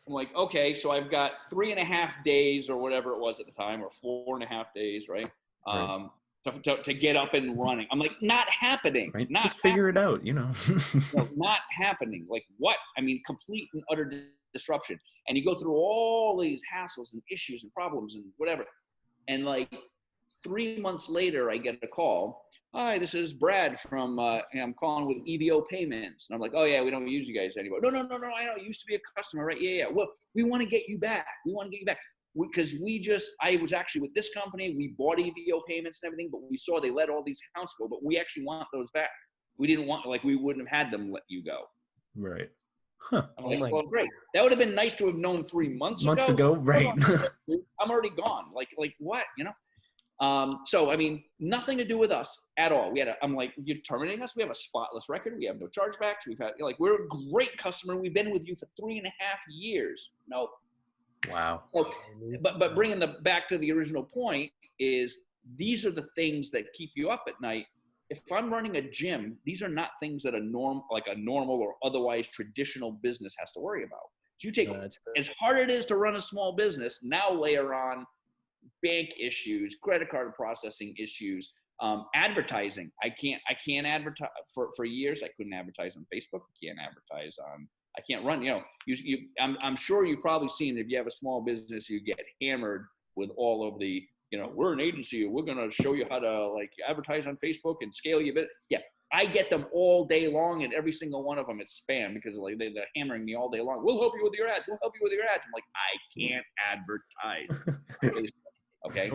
like, okay, so I've got 3.5 days or whatever it was at the time, or 4.5 days, right? To get up and running. I'm like, not happening. Right? Not just figure it out, No, not happening. Like what? I mean, complete and utter disruption. And you go through all these hassles and issues and problems and whatever. And like 3 months later, I get a call. Hi, this is Brad from, I'm calling with EVO Payments. And I'm like, oh yeah, we don't use you guys anymore. No, I know, I used to be a customer, right? Yeah. Well, we want to get you back. Because I was actually with this company, we bought EVO Payments and everything, but we saw they let all these accounts go, but we actually want those back. We didn't want, like, we wouldn't have had them let you go. Right. Huh. I'm Oh like, my well, great. That would have been nice to have known 3 months ago. Months ago, right. I'm already gone. Like what, you know? So, I mean, nothing to do with us at all. I'm like, you're terminating us? We have a spotless record. We have no chargebacks. Like, we're a great customer. We've been with you for 3.5 years. Nope. Wow. So, but bringing back to the original point is, these are the things that keep you up at night. If I'm running a gym, these are not things that a normal or otherwise traditional business has to worry about. So you take, as hard it is to run a small business, now layer on bank issues, credit card processing issues, advertising. I can't advertise for years. I couldn't advertise on Facebook. I can't run, you know, I'm sure you've probably seen, if you have a small business, you get hammered with all of the, you know, we're an agency, we're going to show you how to, like, advertise on Facebook and scale your bit. Yeah. I get them all day long, and every single one of them is spam, because like they're hammering me all day long. We'll help you with your ads. We'll help you with your ads. I'm like, I can't advertise. Okay.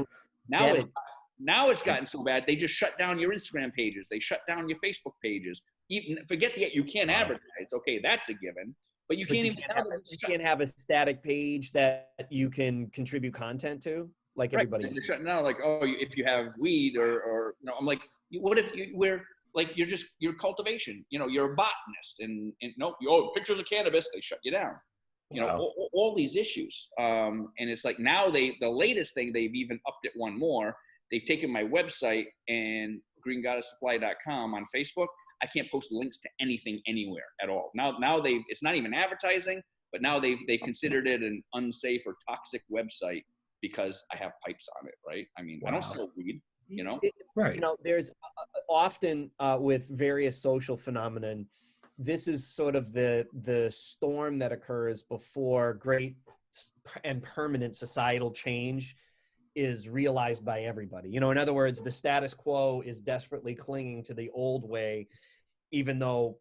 Now it's gotten so bad. They just shut down your Instagram pages. They shut down your Facebook pages. Even forget you can't advertise. Okay. That's a given, but you can't have a static page that you can contribute content to, like everybody. They're shutting down, like, oh, if you have weed or you know, I'm like, what if we're like, you're cultivation, you know, you're a botanist, and no, pictures of cannabis, they shut you down. You know, all these issues. And it's like, now the latest thing, they've even upped it one more. They've taken my website and greengoddesssupply.com on Facebook. I can't post links to anything anywhere at all. Now it's not even advertising, but now they've considered it an unsafe or toxic website because I have pipes on it, right? I mean, I don't sell weed, you know? Right. You know, there's often with various social phenomenon, this is sort of the storm that occurs before great and permanent societal change is realized by everybody. You know, in other words, the status quo is desperately clinging to the old way, even though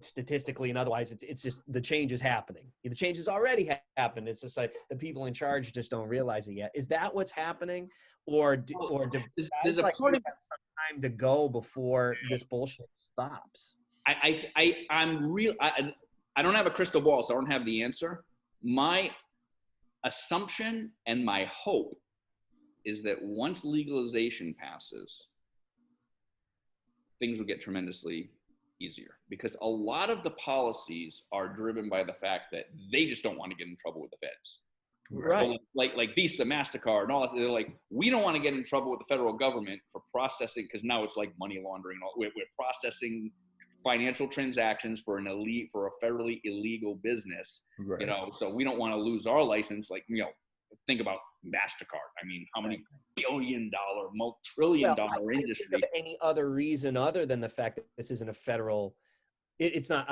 statistically and otherwise it's just, the change is happening. The change has already happened. It's just like the people in charge just don't realize it yet. Is that what's happening? Or do guys like you have some time to go before this bullshit stops? I don't have a crystal ball, so I don't have the answer. My assumption and my hope is that once legalization passes, things will get tremendously easier, because a lot of the policies are driven by the fact that they just don't want to get in trouble with the feds. Right. So like Visa, MasterCard, and all that. They're like, we don't want to get in trouble with the federal government for processing, because now it's like money laundering. We're processing financial transactions for a federally illegal business. Right. You know, so we don't want to lose our license. Like, you know, think about MasterCard. I mean, how many billion-dollar, multi-trillion-dollar industry? Think of any other reason other than the fact that this isn't a federal. It's not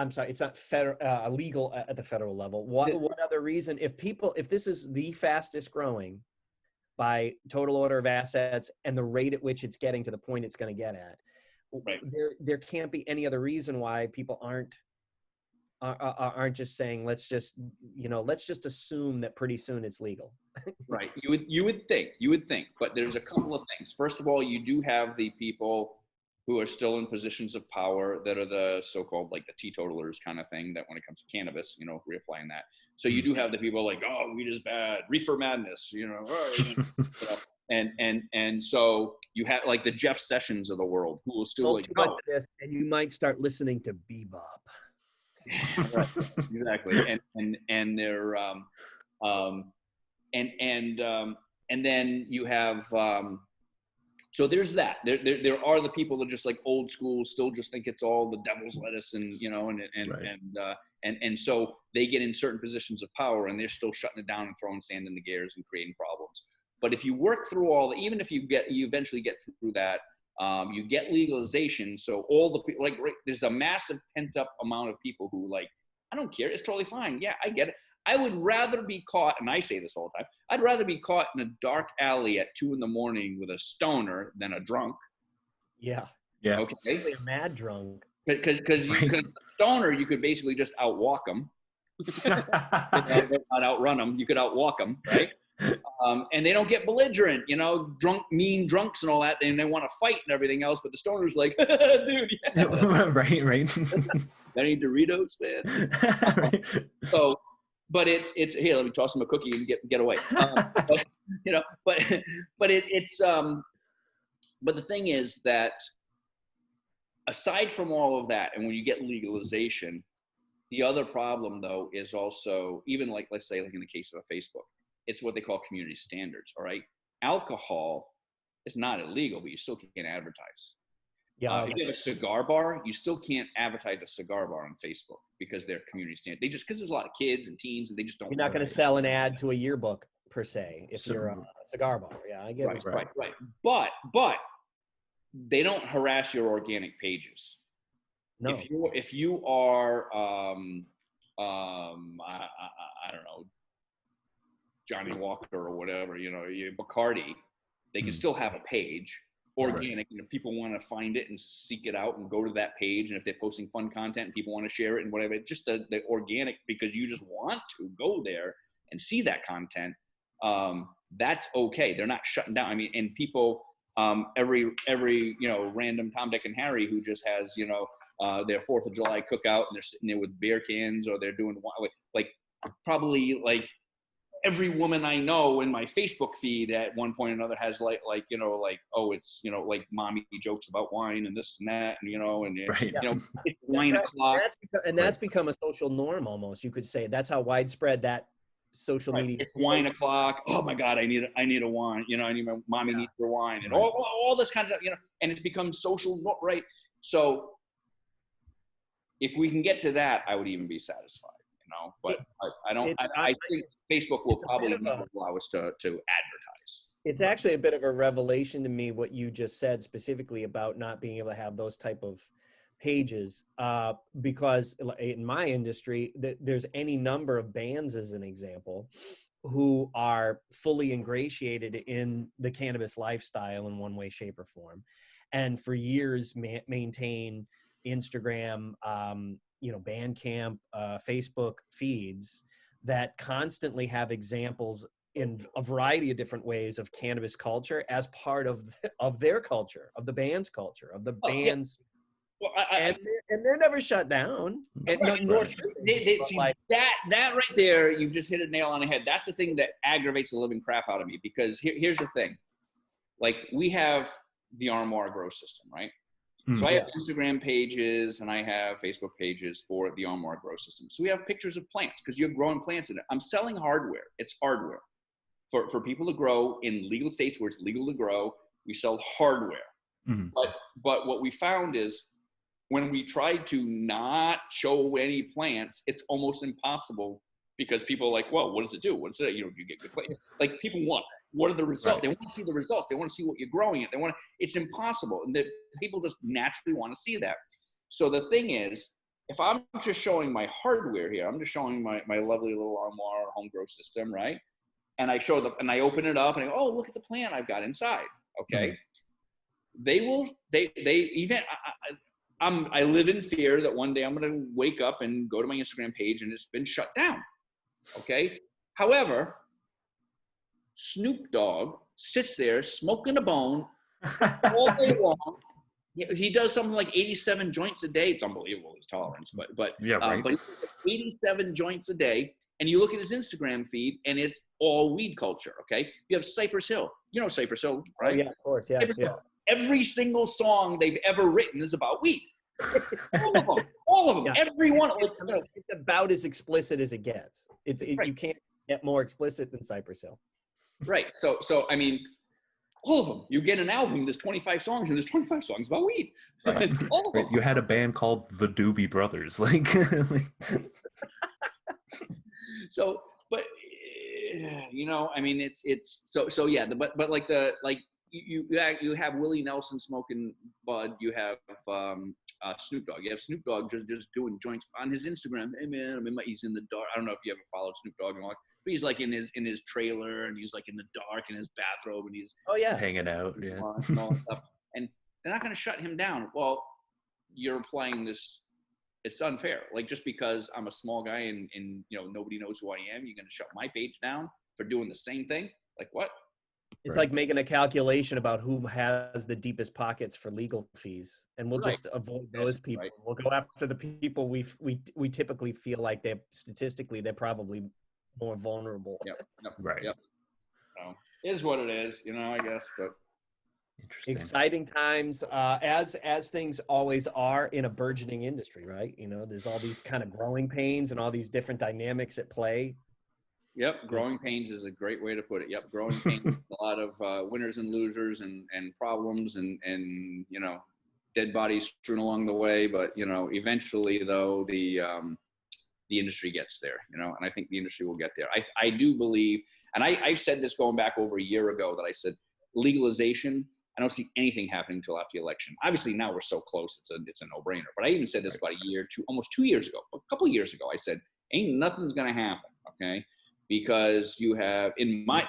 federal legal at the federal level. What other reason? If this is the fastest growing by total order of assets and the rate at which it's getting to the point it's going to get at, right, there can't be any other reason why people aren't just saying, let's just assume that pretty soon it's legal. Right. You would think, but there's a couple of things. First of all, you do have the people who are still in positions of power that are the so-called, like, the teetotalers kind of thing, that when it comes to cannabis, you know, reapplying that. So you do have the people like, oh, weed is bad, reefer madness, you know, and so you have like the Jeff Sessions of the world who will still like, go to this, and you might start listening to bebop. Right, exactly. And they're and then you have so there's that. There are the people that are just like old school, still just think it's all the devil's lettuce, and you know, and so they get in certain positions of power, and they're still shutting it down and throwing sand in the gears and creating problems. But if you work through all even if you eventually get through that, you get legalization. So all the people, like, there's a massive pent up amount of people who, like, I don't care, it's totally fine. Yeah, I get it. I would rather be caught, and I say this all the time, I'd rather be caught in a dark alley at 2 a.m. with a stoner than a drunk. Yeah. Yeah. Okay. A mad drunk. Because a stoner, you could basically just outwalk them. Not outrun them. You could outwalk them, right? And they don't get belligerent, you know, mean drunks and all that, and they want to fight and everything else. But the stoner's like, dude, yeah. Right. Any Doritos, man? Right. So, but it's here. Let me toss him a cookie and get away. But, you know, but but the thing is that aside from all of that, and when you get legalization, the other problem though is also, even like, let's say like in the case of a Facebook, it's what they call community standards. All right, alcohol is not illegal, but you still can't advertise. Yeah. If you have a cigar bar, you still can't advertise a cigar bar on Facebook because they're community standard. They just, because there's a lot of kids and teens, and they just don't. You're not going to sell an ad to a yearbook per se if you're a cigar bar. Yeah, I get it. Right. But they don't harass your organic pages. No. If you are I don't know, Johnny Walker or whatever, you know, you Bacardi, they can still have a page. Organic, you know, people want to find it and seek it out and go to that page, and if they're posting fun content and people want to share it and whatever, just the organic, because you just want to go there and see that content, that's okay. They're not shutting down. I mean, and people, every you know, random Tom, Dick, and Harry who just has, you know, their 4th of July cookout and they're sitting there with beer cans, or they're doing like probably like every woman I know in my Facebook feed at one point or another has like, you know, like, oh, it's, you know, like mommy jokes about wine and this and that, and, you know, and, you know, it's wine o'clock. That's become a social norm almost, you could say. That's how widespread that social media. It's wine o'clock. Oh my God, I need a wine. You know, I need my mommy needs her wine, and all this kind of stuff, you know, and it's become social, right? So if we can get to that, I would even be satisfied. You know, but I think Facebook will probably never allow us to advertise. It's actually a bit of a revelation to me what you just said specifically about not being able to have those type of pages, because in my industry, there's any number of bands, as an example, who are fully ingratiated in the cannabis lifestyle in one way, shape, or form, and for years maintain Instagram, you know, Bandcamp, Facebook feeds that constantly have examples in a variety of different ways of cannabis culture as part of their culture, of the band's culture, of the band's. Well, and they're never shut down. And nor should they see, like, that right there, you just hit a nail on the head. That's the thing that aggravates the living crap out of me, because here's the thing. Like, we have the Armoire grow system, right? So I have Instagram pages and I have Facebook pages for the Armoire grow system. So we have pictures of plants because you're growing plants in it. I'm selling hardware. It's hardware for people to grow in legal states where it's legal to grow. We sell hardware. But what we found is when we tried to not show any plants, it's almost impossible, because people are like, well, what does it do? What's it? You know, you get good plants. Like, people want, what are the results? Right. They want to see the results. They want to see what you're growing it. It's impossible. And people just naturally want to see that. So the thing is, if I'm just showing my hardware here, I'm just showing my lovely little Armoire home grow system, right? And I show them, and I open it up and I go, oh, look at the plant I've got inside. Okay. They even, I live in fear that one day I'm going to wake up and go to my Instagram page and it's been shut down. Okay. However, Snoop Dogg sits there smoking a bone all day long. He does something like 87 joints a day. It's unbelievable, his tolerance, but 87 joints a day. And you look at his Instagram feed and it's all weed culture. Okay. You have Cypress Hill, you know, Cypress Hill, right? Oh, yeah, of course. Yeah. Every single song they've ever written is about weed. all of them, Yeah. every one. It's about as explicit as it gets. You can't get more explicit than Cypress Hill. Right. So I mean, all of them. You get an album, there's 25 songs, and there's 25 songs about weed. Right. All of them. You had a band called the Doobie Brothers, like. So, but you know, I mean, it's so yeah. But like you have Willie Nelson smoking bud. You have Snoop Dogg. You have Snoop Dogg just doing joints on his Instagram. Hey man, he's in the dark. I don't know if you ever followed Snoop Dogg and all, but he's like in his trailer and he's like in the dark in his bathrobe and he's just hanging out, and all that stuff. And they're not going to shut him down. Well, you're playing this. It's unfair. Like, just because I'm a small guy and you know nobody knows who I am, you're going to shut my page down. for doing the same thing. Like what? It's Right. like making a calculation about who has the deepest pockets for legal fees, and we'll Right. just avoid those That's people. right. We'll go after the people we typically feel like they're probably more vulnerable. Yep. Yep. Right. Yep. So, is what it is, I guess. But Interesting. Exciting times, as things always are in a burgeoning industry, right? There's all these kind of growing pains and all these different dynamics at play. yep, growing pains is a great way to put it. Yep, growing pains, a lot of winners and losers and problems and dead bodies strewn along the way. But eventually though the industry gets there, and I think the industry will get there. I do believe, and I've said this going back over a year ago, that I said legalization, I don't see anything happening until after the election. Obviously now we're so close, it's a no-brainer. But I even said this about almost 2 years ago, a couple of years ago, I said, ain't nothing's gonna happen, okay? Because you have,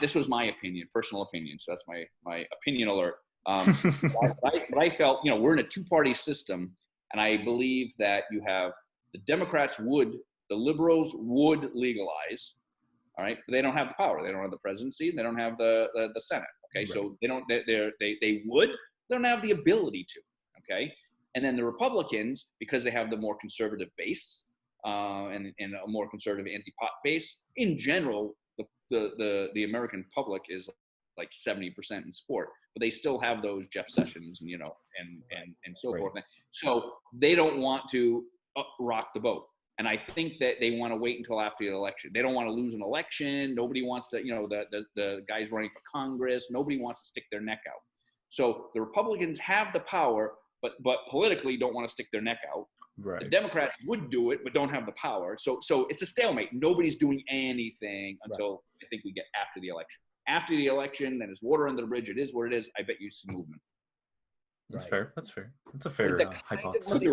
this was my opinion, personal opinion, so that's my opinion alert. But I felt, we're in a two-party system, and I believe that you have the Democrats the liberals would legalize, all right, but they don't have the power. They don't have the presidency. They don't have the Senate. Okay, right. So they don't have the ability to. Okay, and then the Republicans, because they have the more conservative base and a more conservative anti-pot base, in general, the American public is like 70% in support, but they still have those Jeff Sessions and and so forth. So they don't want to rock the boat. And I think that they want to wait until after the election. They don't want to lose an election. Nobody wants to, the guys running for Congress, nobody wants to stick their neck out. So the Republicans have the power, but politically don't want to stick their neck out. Right. The Democrats would do it, but don't have the power. So it's a stalemate. Nobody's doing anything until I think we get after the election. After the election, then it's water under the bridge. It is what it is. I bet you some movement. That's fair. That's fair. That's a fair hypothesis.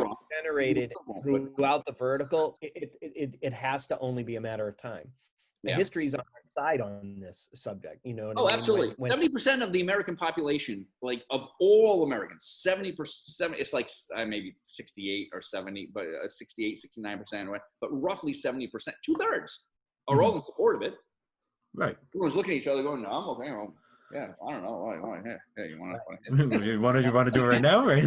Generated throughout the vertical, it has to only be a matter of time. The history's on our side on this subject. Oh, absolutely. 70% of the American population, like of all Americans, 70%, it's like maybe 68 or 70, but 68, 69%, but roughly 70%, 2/3 are all in support of it. Right. Everyone's looking at each other going, no, I'm okay. Well, yeah, I don't know. Hey, you want to do it right now, right?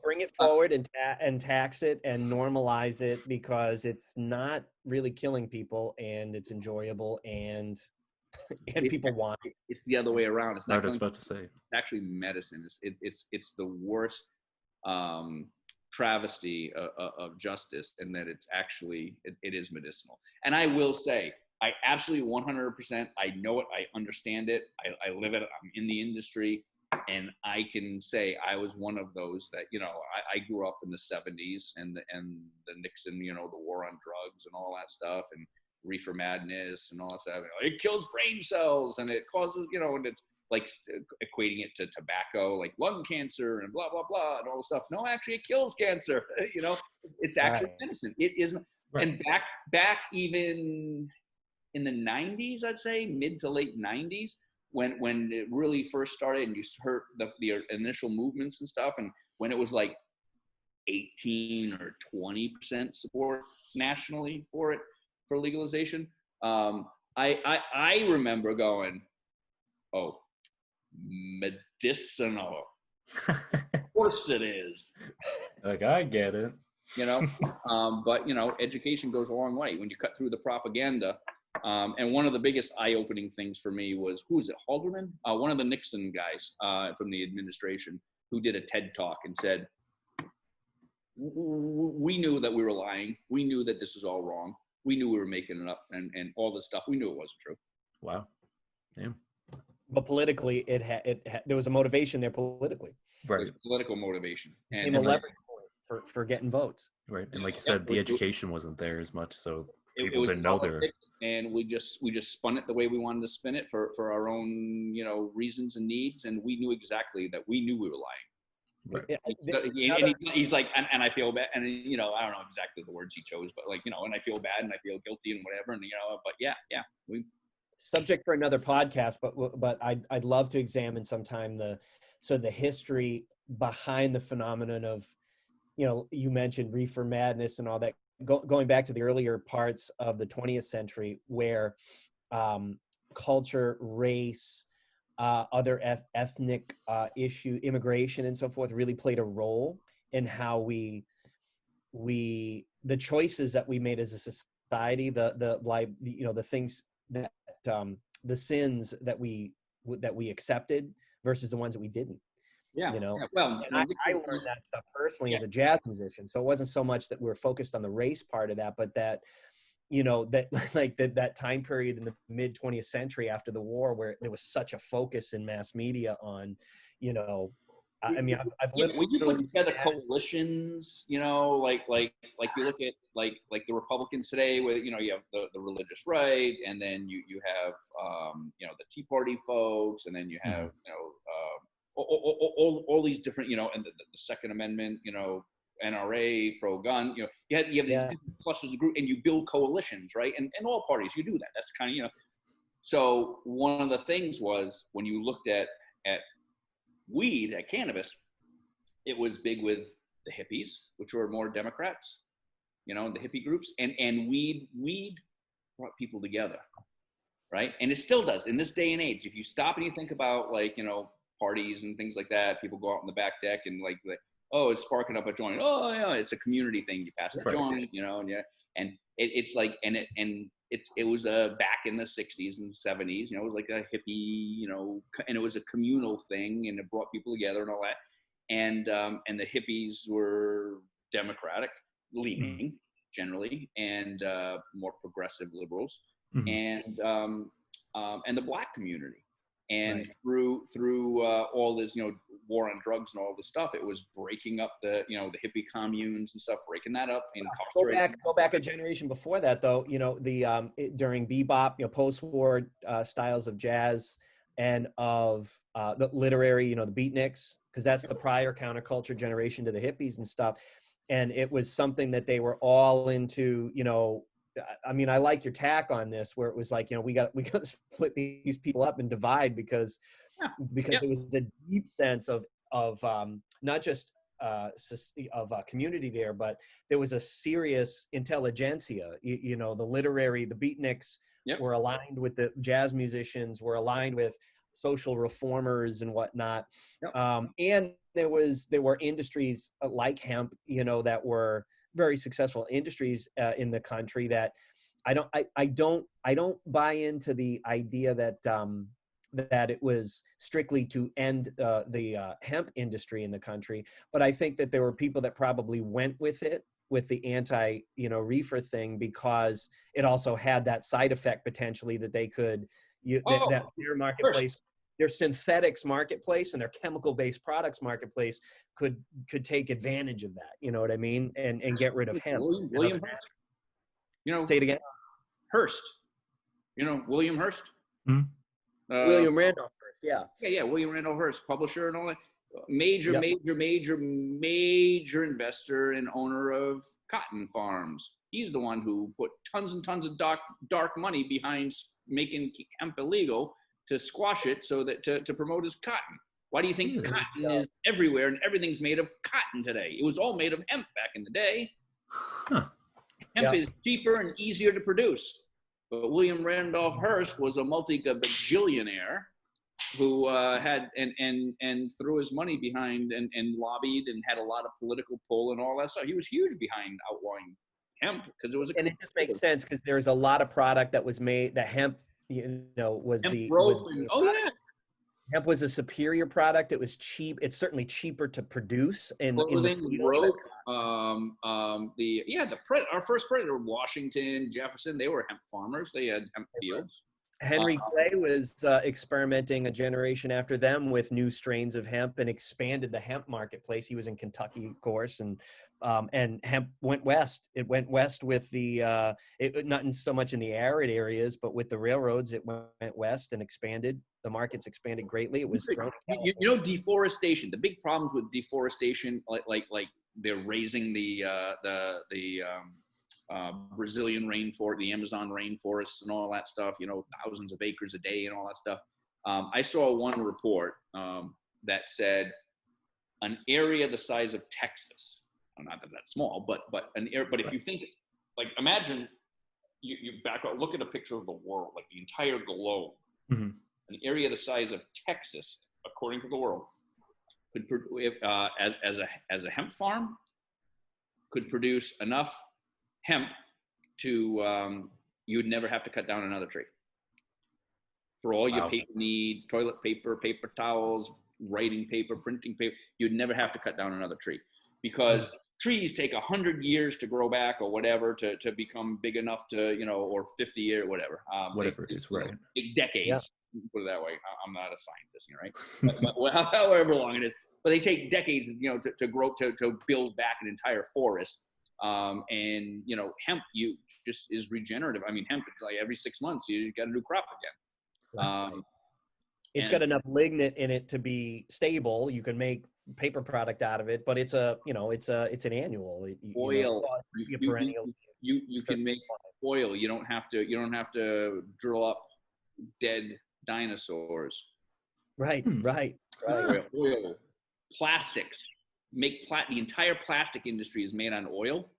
Bring it forward and tax it and normalize it, because it's not really killing people and it's enjoyable and people want it. It's the other way around. It's not. I was about to say. It's actually medicine. It's the worst travesty of justice, in that it's actually it is medicinal. And I will say, I absolutely 100%. I know it. I understand it. I live it. I'm in the industry, and I can say I was one of those that I grew up in the 70s and the Nixon, the war on drugs and all that stuff, and reefer madness and all that stuff. It kills brain cells and it causes and it's like equating it to tobacco, like lung cancer and blah blah blah and all this stuff. No, actually, it kills cancer. It's actually medicine. It is, and back even in the 90s, I'd say mid to late 90s, when it really first started, and you heard the initial movements and stuff, and when it was like 18 or 20% support nationally for legalization, I remember going, oh, medicinal. Of course it is. Like, I get it. But education goes a long way when you cut through the propaganda. And one of the biggest eye-opening things for me was, who is it, Halderman? One of the Nixon guys from the administration, who did a TED Talk and said, we knew that we were lying. We knew that this was all wrong. We knew we were making it up and all this stuff. We knew it wasn't true. Wow. Yeah. But politically, there was a motivation there politically. Right. Political motivation. And a leverage point for getting votes. Right. And like you said, the education wasn't there as much, so people it didn't know there. And we just spun it the way we wanted to spin it for our own, reasons and needs. And we knew exactly that we knew we were lying. Right. And he's like, and I feel bad, and I don't know exactly the words he chose, but and I feel bad and I feel guilty and whatever, and but yeah, subject for another podcast, but I'd love to examine sometime the history behind the phenomenon of, you mentioned reefer madness and all that, going back to the earlier parts of the 20th century, where culture, race, other ethnic issue, immigration, and so forth really played a role in how the choices that we made as a society, the things that the sins that we accepted versus the ones that we didn't. Yeah. You know, Yeah. Well, and I learned that stuff personally as a jazz musician. So it wasn't so much that we're focused on the race part of that, but that, you know, that like that time period in the mid 20th century after the war where there was such a focus in mass media on, you know, I mean, I've literally when you put together seen ads. coalitions, you know, like you look at like the Republicans today, where you know you have the religious right, and then you have you know, the Tea Party folks, and then you have you know all these different, you know, and the Second Amendment, you know, NRA, pro gun, you know, you have these different clusters of group, and you build coalitions, right? And all parties, you do that. That's kind of, you know. So one of the things was when you looked at weed, at cannabis, it was big with the hippies, which were more Democrats, you know, the hippie groups, and weed brought people together, right? And it still does in this day and age. If you stop and you think about, like, you know, parties and things like that, people go out on the back deck and like oh, it's sparking up a joint. Oh yeah, it's a community thing. You pass the joint, you know, and it's like, and it was back in the 60s and 70s, you know, it was like a hippie, you know, and it was a communal thing, and it brought people together and all that. And the hippies were Democratic leaning generally, and more progressive liberals, and the Black community. And through all this, you know, war on drugs and all this stuff, it was breaking up the, you know, the hippie communes and stuff, breaking that up. And go back a generation before that, though. You know, during bebop, you know, post-war styles of jazz and of the literary, you know, the beatniks, because that's the prior counterculture generation to the hippies and stuff. And it was something that they were all into, you know. I mean, I like your tack on this, where it was like, you know, we got to split these people up and divide because there was a deep sense of not just of community there, but there was a serious intelligentsia. You know, the literary, the beatniks were aligned with the jazz musicians, were aligned with social reformers and whatnot. And there were industries like hemp, you know, that were very successful industries in the country that I don't buy into the idea that that it was strictly to end the hemp industry in the country, but I think that there were people that probably went with it, with the anti, you know, reefer thing, because it also had that side effect potentially that they could that their marketplace, their synthetics marketplace and their chemical-based products marketplace could take advantage of that. You know what I mean? And get rid of hemp. William Hearst. You know, say it again. Hearst. You know, William Hearst. William Randolph Hearst. Yeah. William Randolph Hearst, publisher and all that. Major investor and owner of cotton farms. He's the one who put tons and tons of dark money behind making hemp illegal, to squash it, so that to promote his cotton. Why do you think cotton is everywhere and everything's made of cotton today? It was all made of hemp back in the day. Hemp is cheaper and easier to produce. But William Randolph Hearst was a multi-bajillionaire who had and threw his money behind and lobbied and had a lot of political pull and all that stuff. He was huge behind outlawing hemp because it was and it just makes sense because there's a lot of product that was made that hemp, you know, hemp was a superior product. It was cheap. It's certainly cheaper to produce in the field. Our first president, Washington, Jefferson, they were hemp farmers. They had hemp fields. Henry Clay was experimenting a generation after them with new strains of hemp and expanded the hemp marketplace. He was in Kentucky, of course, and hemp went west. It went west with the not so much in the arid areas, but with the railroads, it went west and expanded. The markets expanded greatly. It was grown. You know, deforestation. The big problems with deforestation, like they're raising the Brazilian rainforest, the Amazon rainforests and all that stuff, you know, thousands of acres a day and all that stuff. I saw one report that said an area the size of Texas, not that that's small, but an area, but if you think, like, imagine you back up, look at a picture of the world, like the entire globe, Mm-hmm. An area the size of Texas, according to the world, could as a hemp farm could produce enough hemp to you would never have to cut down another tree for all your paper needs, toilet paper, paper towels, writing paper, printing paper. You'd never have to cut down another tree because trees take 100 years to grow back or whatever to become big enough to, or 50 years, whatever. Whatever it is, right? Decades. Yeah. Put it that way. I'm not a scientist, right? but however long it is, but they take decades, to grow to build back an entire forest. And hemp just is regenerative. I mean, hemp like every 6 months you got a new crop again. It's got enough lignin in it to be stable. You can make paper product out of it, but it's an annual oil. Perennial. You can make oil. You don't have to drill up dead dinosaurs. Right. Oil. Plastics. The entire plastic industry is made on oil,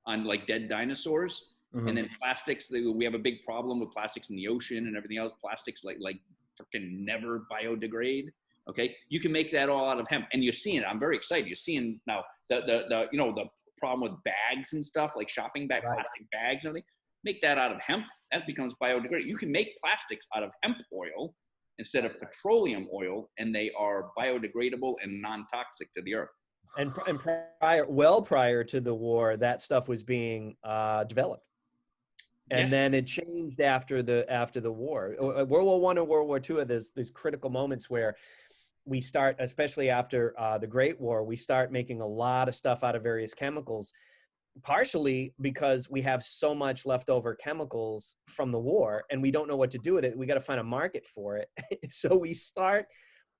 on like dead dinosaurs. Mm-hmm. And then plastics, we have a big problem with plastics in the ocean and everything else. Plastics like freaking never biodegrade. Okay, you can make that all out of hemp, and you're seeing it. I'm very excited. You're seeing now the problem with bags and stuff, like shopping bag, plastic bags and everything. Make that out of hemp. That becomes biodegradable. You can make plastics out of hemp oil instead of petroleum oil, and they are biodegradable and non-toxic to the earth. And prior to the war, that stuff was being developed. And then it changed after the war. World War I and World War II are these critical moments where we start, especially after the Great War, we start making a lot of stuff out of various chemicals, partially because we have so much leftover chemicals from the war and we don't know what to do with it. We got to find a market for it. So we start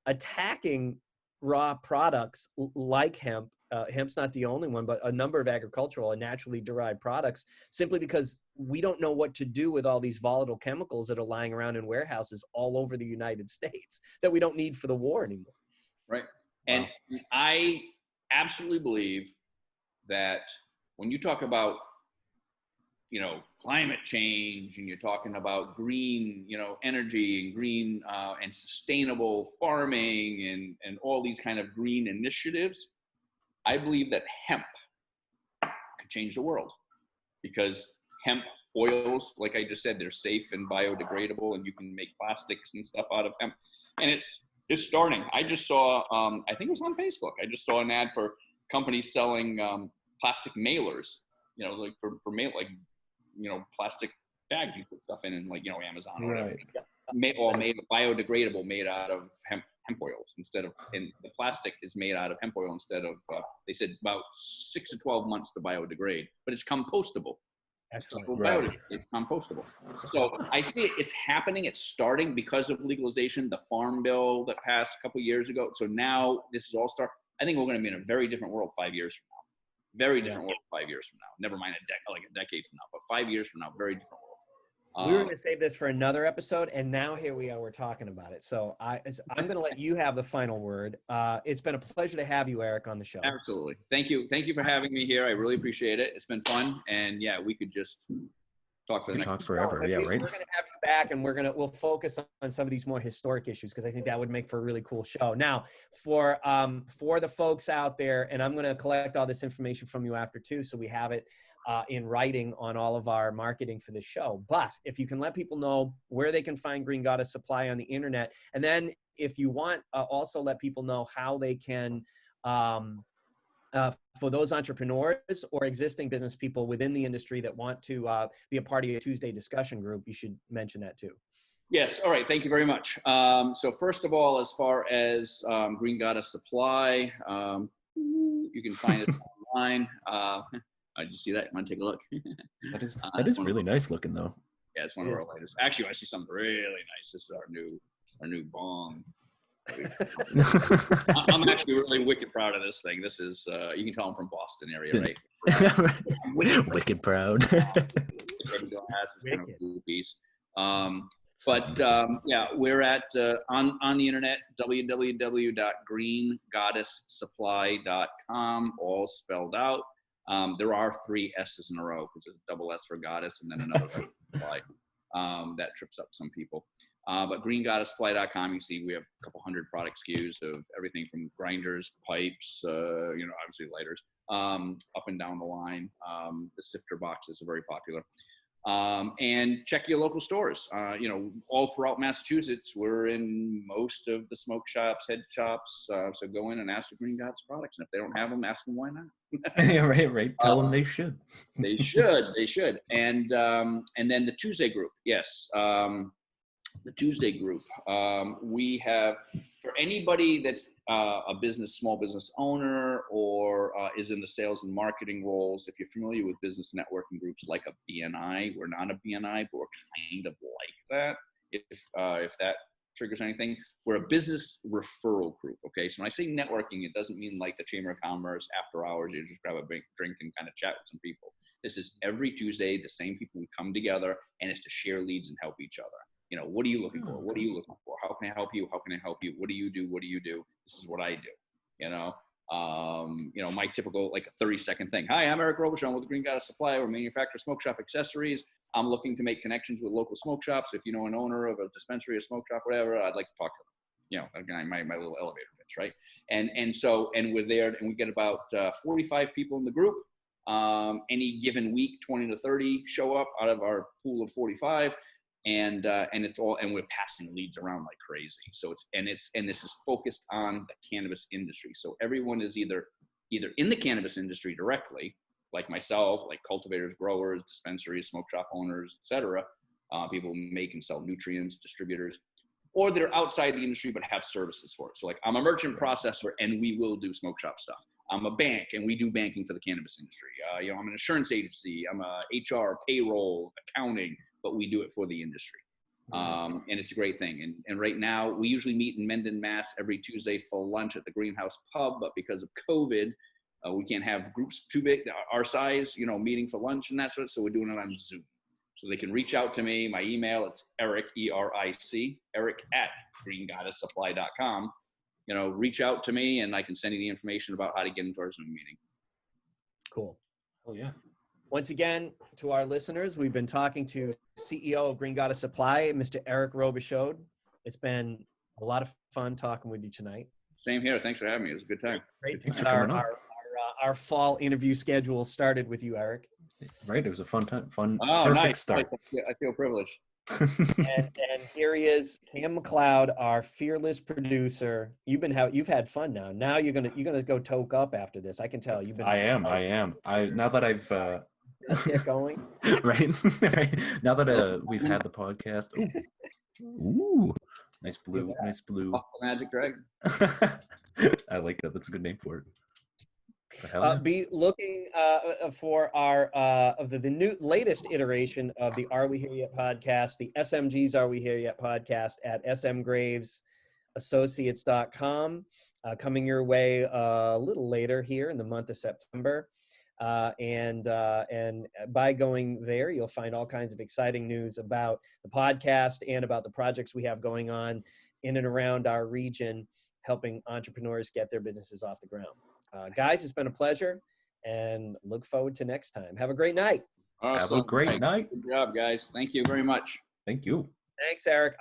attacking raw products like hemp. Hemp's not the only one, but a number of agricultural and naturally derived products, simply because we don't know what to do with all these volatile chemicals that are lying around in warehouses all over the United States that we don't need for the war anymore. Right. And I absolutely believe that when you talk about, climate change and you're talking about green, energy and green and sustainable farming and all these kind of green initiatives, I believe that hemp could change the world because hemp oils, like I just said, they're safe and biodegradable, and you can make plastics and stuff out of hemp. And it's starting. I just saw, I think it was on Facebook. I just saw an ad for companies selling plastic mailers, like for mail, like, plastic bags you put stuff in, and like, Amazon or whatever. All made biodegradable, made out of hemp oils instead of, and the plastic is made out of hemp oil instead of, they said about 6 to 12 months to biodegrade, but it's compostable. Excellent. It's compostable. So I see it's happening. It's starting because of legalization, the farm bill that passed a couple of years ago. So now this is all start. I think we're going to be in a very different world 5 years from now. Very different world 5 years from now. Never mind a decade from now, but 5 years from now, very different world. We were going to save this for another episode, and now here we are. We're talking about it. So I'm going to let you have the final word. It's been a pleasure to have you, Eric, on the show. Absolutely. Thank you. Thank you for having me here. I really appreciate it. It's been fun, and we could just talk for the next forever. Right. We're going to have you back, and we'll focus on some of these more historic issues because I think that would make for a really cool show. Now, for the folks out there, and I'm going to collect all this information from you after too, so we have it in writing on all of our marketing for the show. But if you can let people know where they can find Green Goddess Supply on the internet, and then if you want, also let people know how they can, for those entrepreneurs or existing business people within the industry that want to be a part of your Tuesday discussion group, you should mention that too. Yes. All right. Thank you very much. So first of all, as far as Green Goddess Supply, you can find it online. Did you see that? You want to take a look? That is really nice looking, though. Yeah, it's one of our latest. Actually, I see something really nice. This is our new bong. I'm actually really wicked proud of this thing. This is you can tell I'm from Boston area, right? Wicked proud. That's kind of cool piece. We're at on the internet, www.greengoddesssupply.com, all spelled out. There are 3 S's in a row because there's a double S for goddess and then another S for supply. That trips up some people. But greengoddesssupply.com, you see we have a couple hundred product SKUs of everything from grinders, pipes, obviously lighters, up and down the line. The sifter boxes are very popular. And check your local stores. All throughout Massachusetts, we're in most of the smoke shops, head shops. So go in and ask for Green Goddess products. And if they don't have them, ask them why not. right. Tell them they should. They should. And then the Tuesday group. Yes. The Tuesday group. We have, for anybody that's a small business owner or is in the sales and marketing roles, if you're familiar with business networking groups like a BNI, we're not a BNI, but we're kind of like that. If that triggers anything, we're a business referral group. Okay, so when I say networking, it doesn't mean like the Chamber of Commerce after hours. You just grab a drink and kind of chat with some people. This is every Tuesday. The same people we come together, and it's to share leads and help each other. What are you looking for? What are you looking for? How can I help you? How can I help you? What do you do? What do you do? This is what I do. My typical like a 30-second thing. Hi, I'm Eric Robichaud. I'm with the Green Goddess Supply. We manufacture smoke shop accessories. I'm looking to make connections with local smoke shops. If you know an owner of a dispensary, a smoke shop, whatever, I'd like to talk to them. Again, my little elevator pitch, right? And we're there, and we get about 45 people in the group. Any given week, 20 to 30 show up out of our pool of 45. And we're passing leads around like crazy. So this is focused on the cannabis industry. So everyone is either in the cannabis industry directly, like myself, like cultivators, growers, dispensaries, smoke shop owners, etc. People who make and sell nutrients, distributors, or they're outside the industry but have services for it. So like I'm a merchant processor and we will do smoke shop stuff. I'm a bank and we do banking for the cannabis industry. I'm an insurance agency. I'm a HR, payroll, accounting, but we do it for the industry. And it's a great thing. And right now we usually meet in Mendon, Mass every Tuesday for lunch at the Greenhouse Pub, but because of COVID, we can't have groups too big, our size, meeting for lunch and that sort of, so we're doing it on Zoom. So they can reach out to me. My email, it's Eric, E-R-I-C, Eric at greengoddesssupply.com. Reach out to me and I can send you the information about how to get into our Zoom meeting. Cool. Oh yeah. Once again, to our listeners, we've been talking to CEO of Green Goddess Supply, Mr. Eric Robichaud. It's been a lot of fun talking with you tonight. Same here. Thanks for having me. It was a good time. Great. Thanks for coming on. Our fall interview schedule started with you, Eric. Right. It was a fun time. Oh, perfect nice. start. I feel privileged. and here he is, Cam McLeod, our fearless producer. You've had fun now. Now you're gonna go toke up after this. I can tell you've been. I am. Now that I've let's get going. right. Now that we've had the podcast. Ooh. Nice blue. Magic Dragon. I like that. That's a good name for it. Be looking for our of the new latest iteration of the Are We Here Yet podcast, the SMG's Are We Here Yet podcast at smgravesassociates.com. Coming your way a little later here in the month of September. And by going there, you'll find all kinds of exciting news about the podcast and about the projects we have going on in and around our region, helping entrepreneurs get their businesses off the ground. Guys, it's been a pleasure and look forward to next time. Have a great night. Awesome. Have a great night. Good job, guys. Thank you very much. Thank you. Thanks, Eric.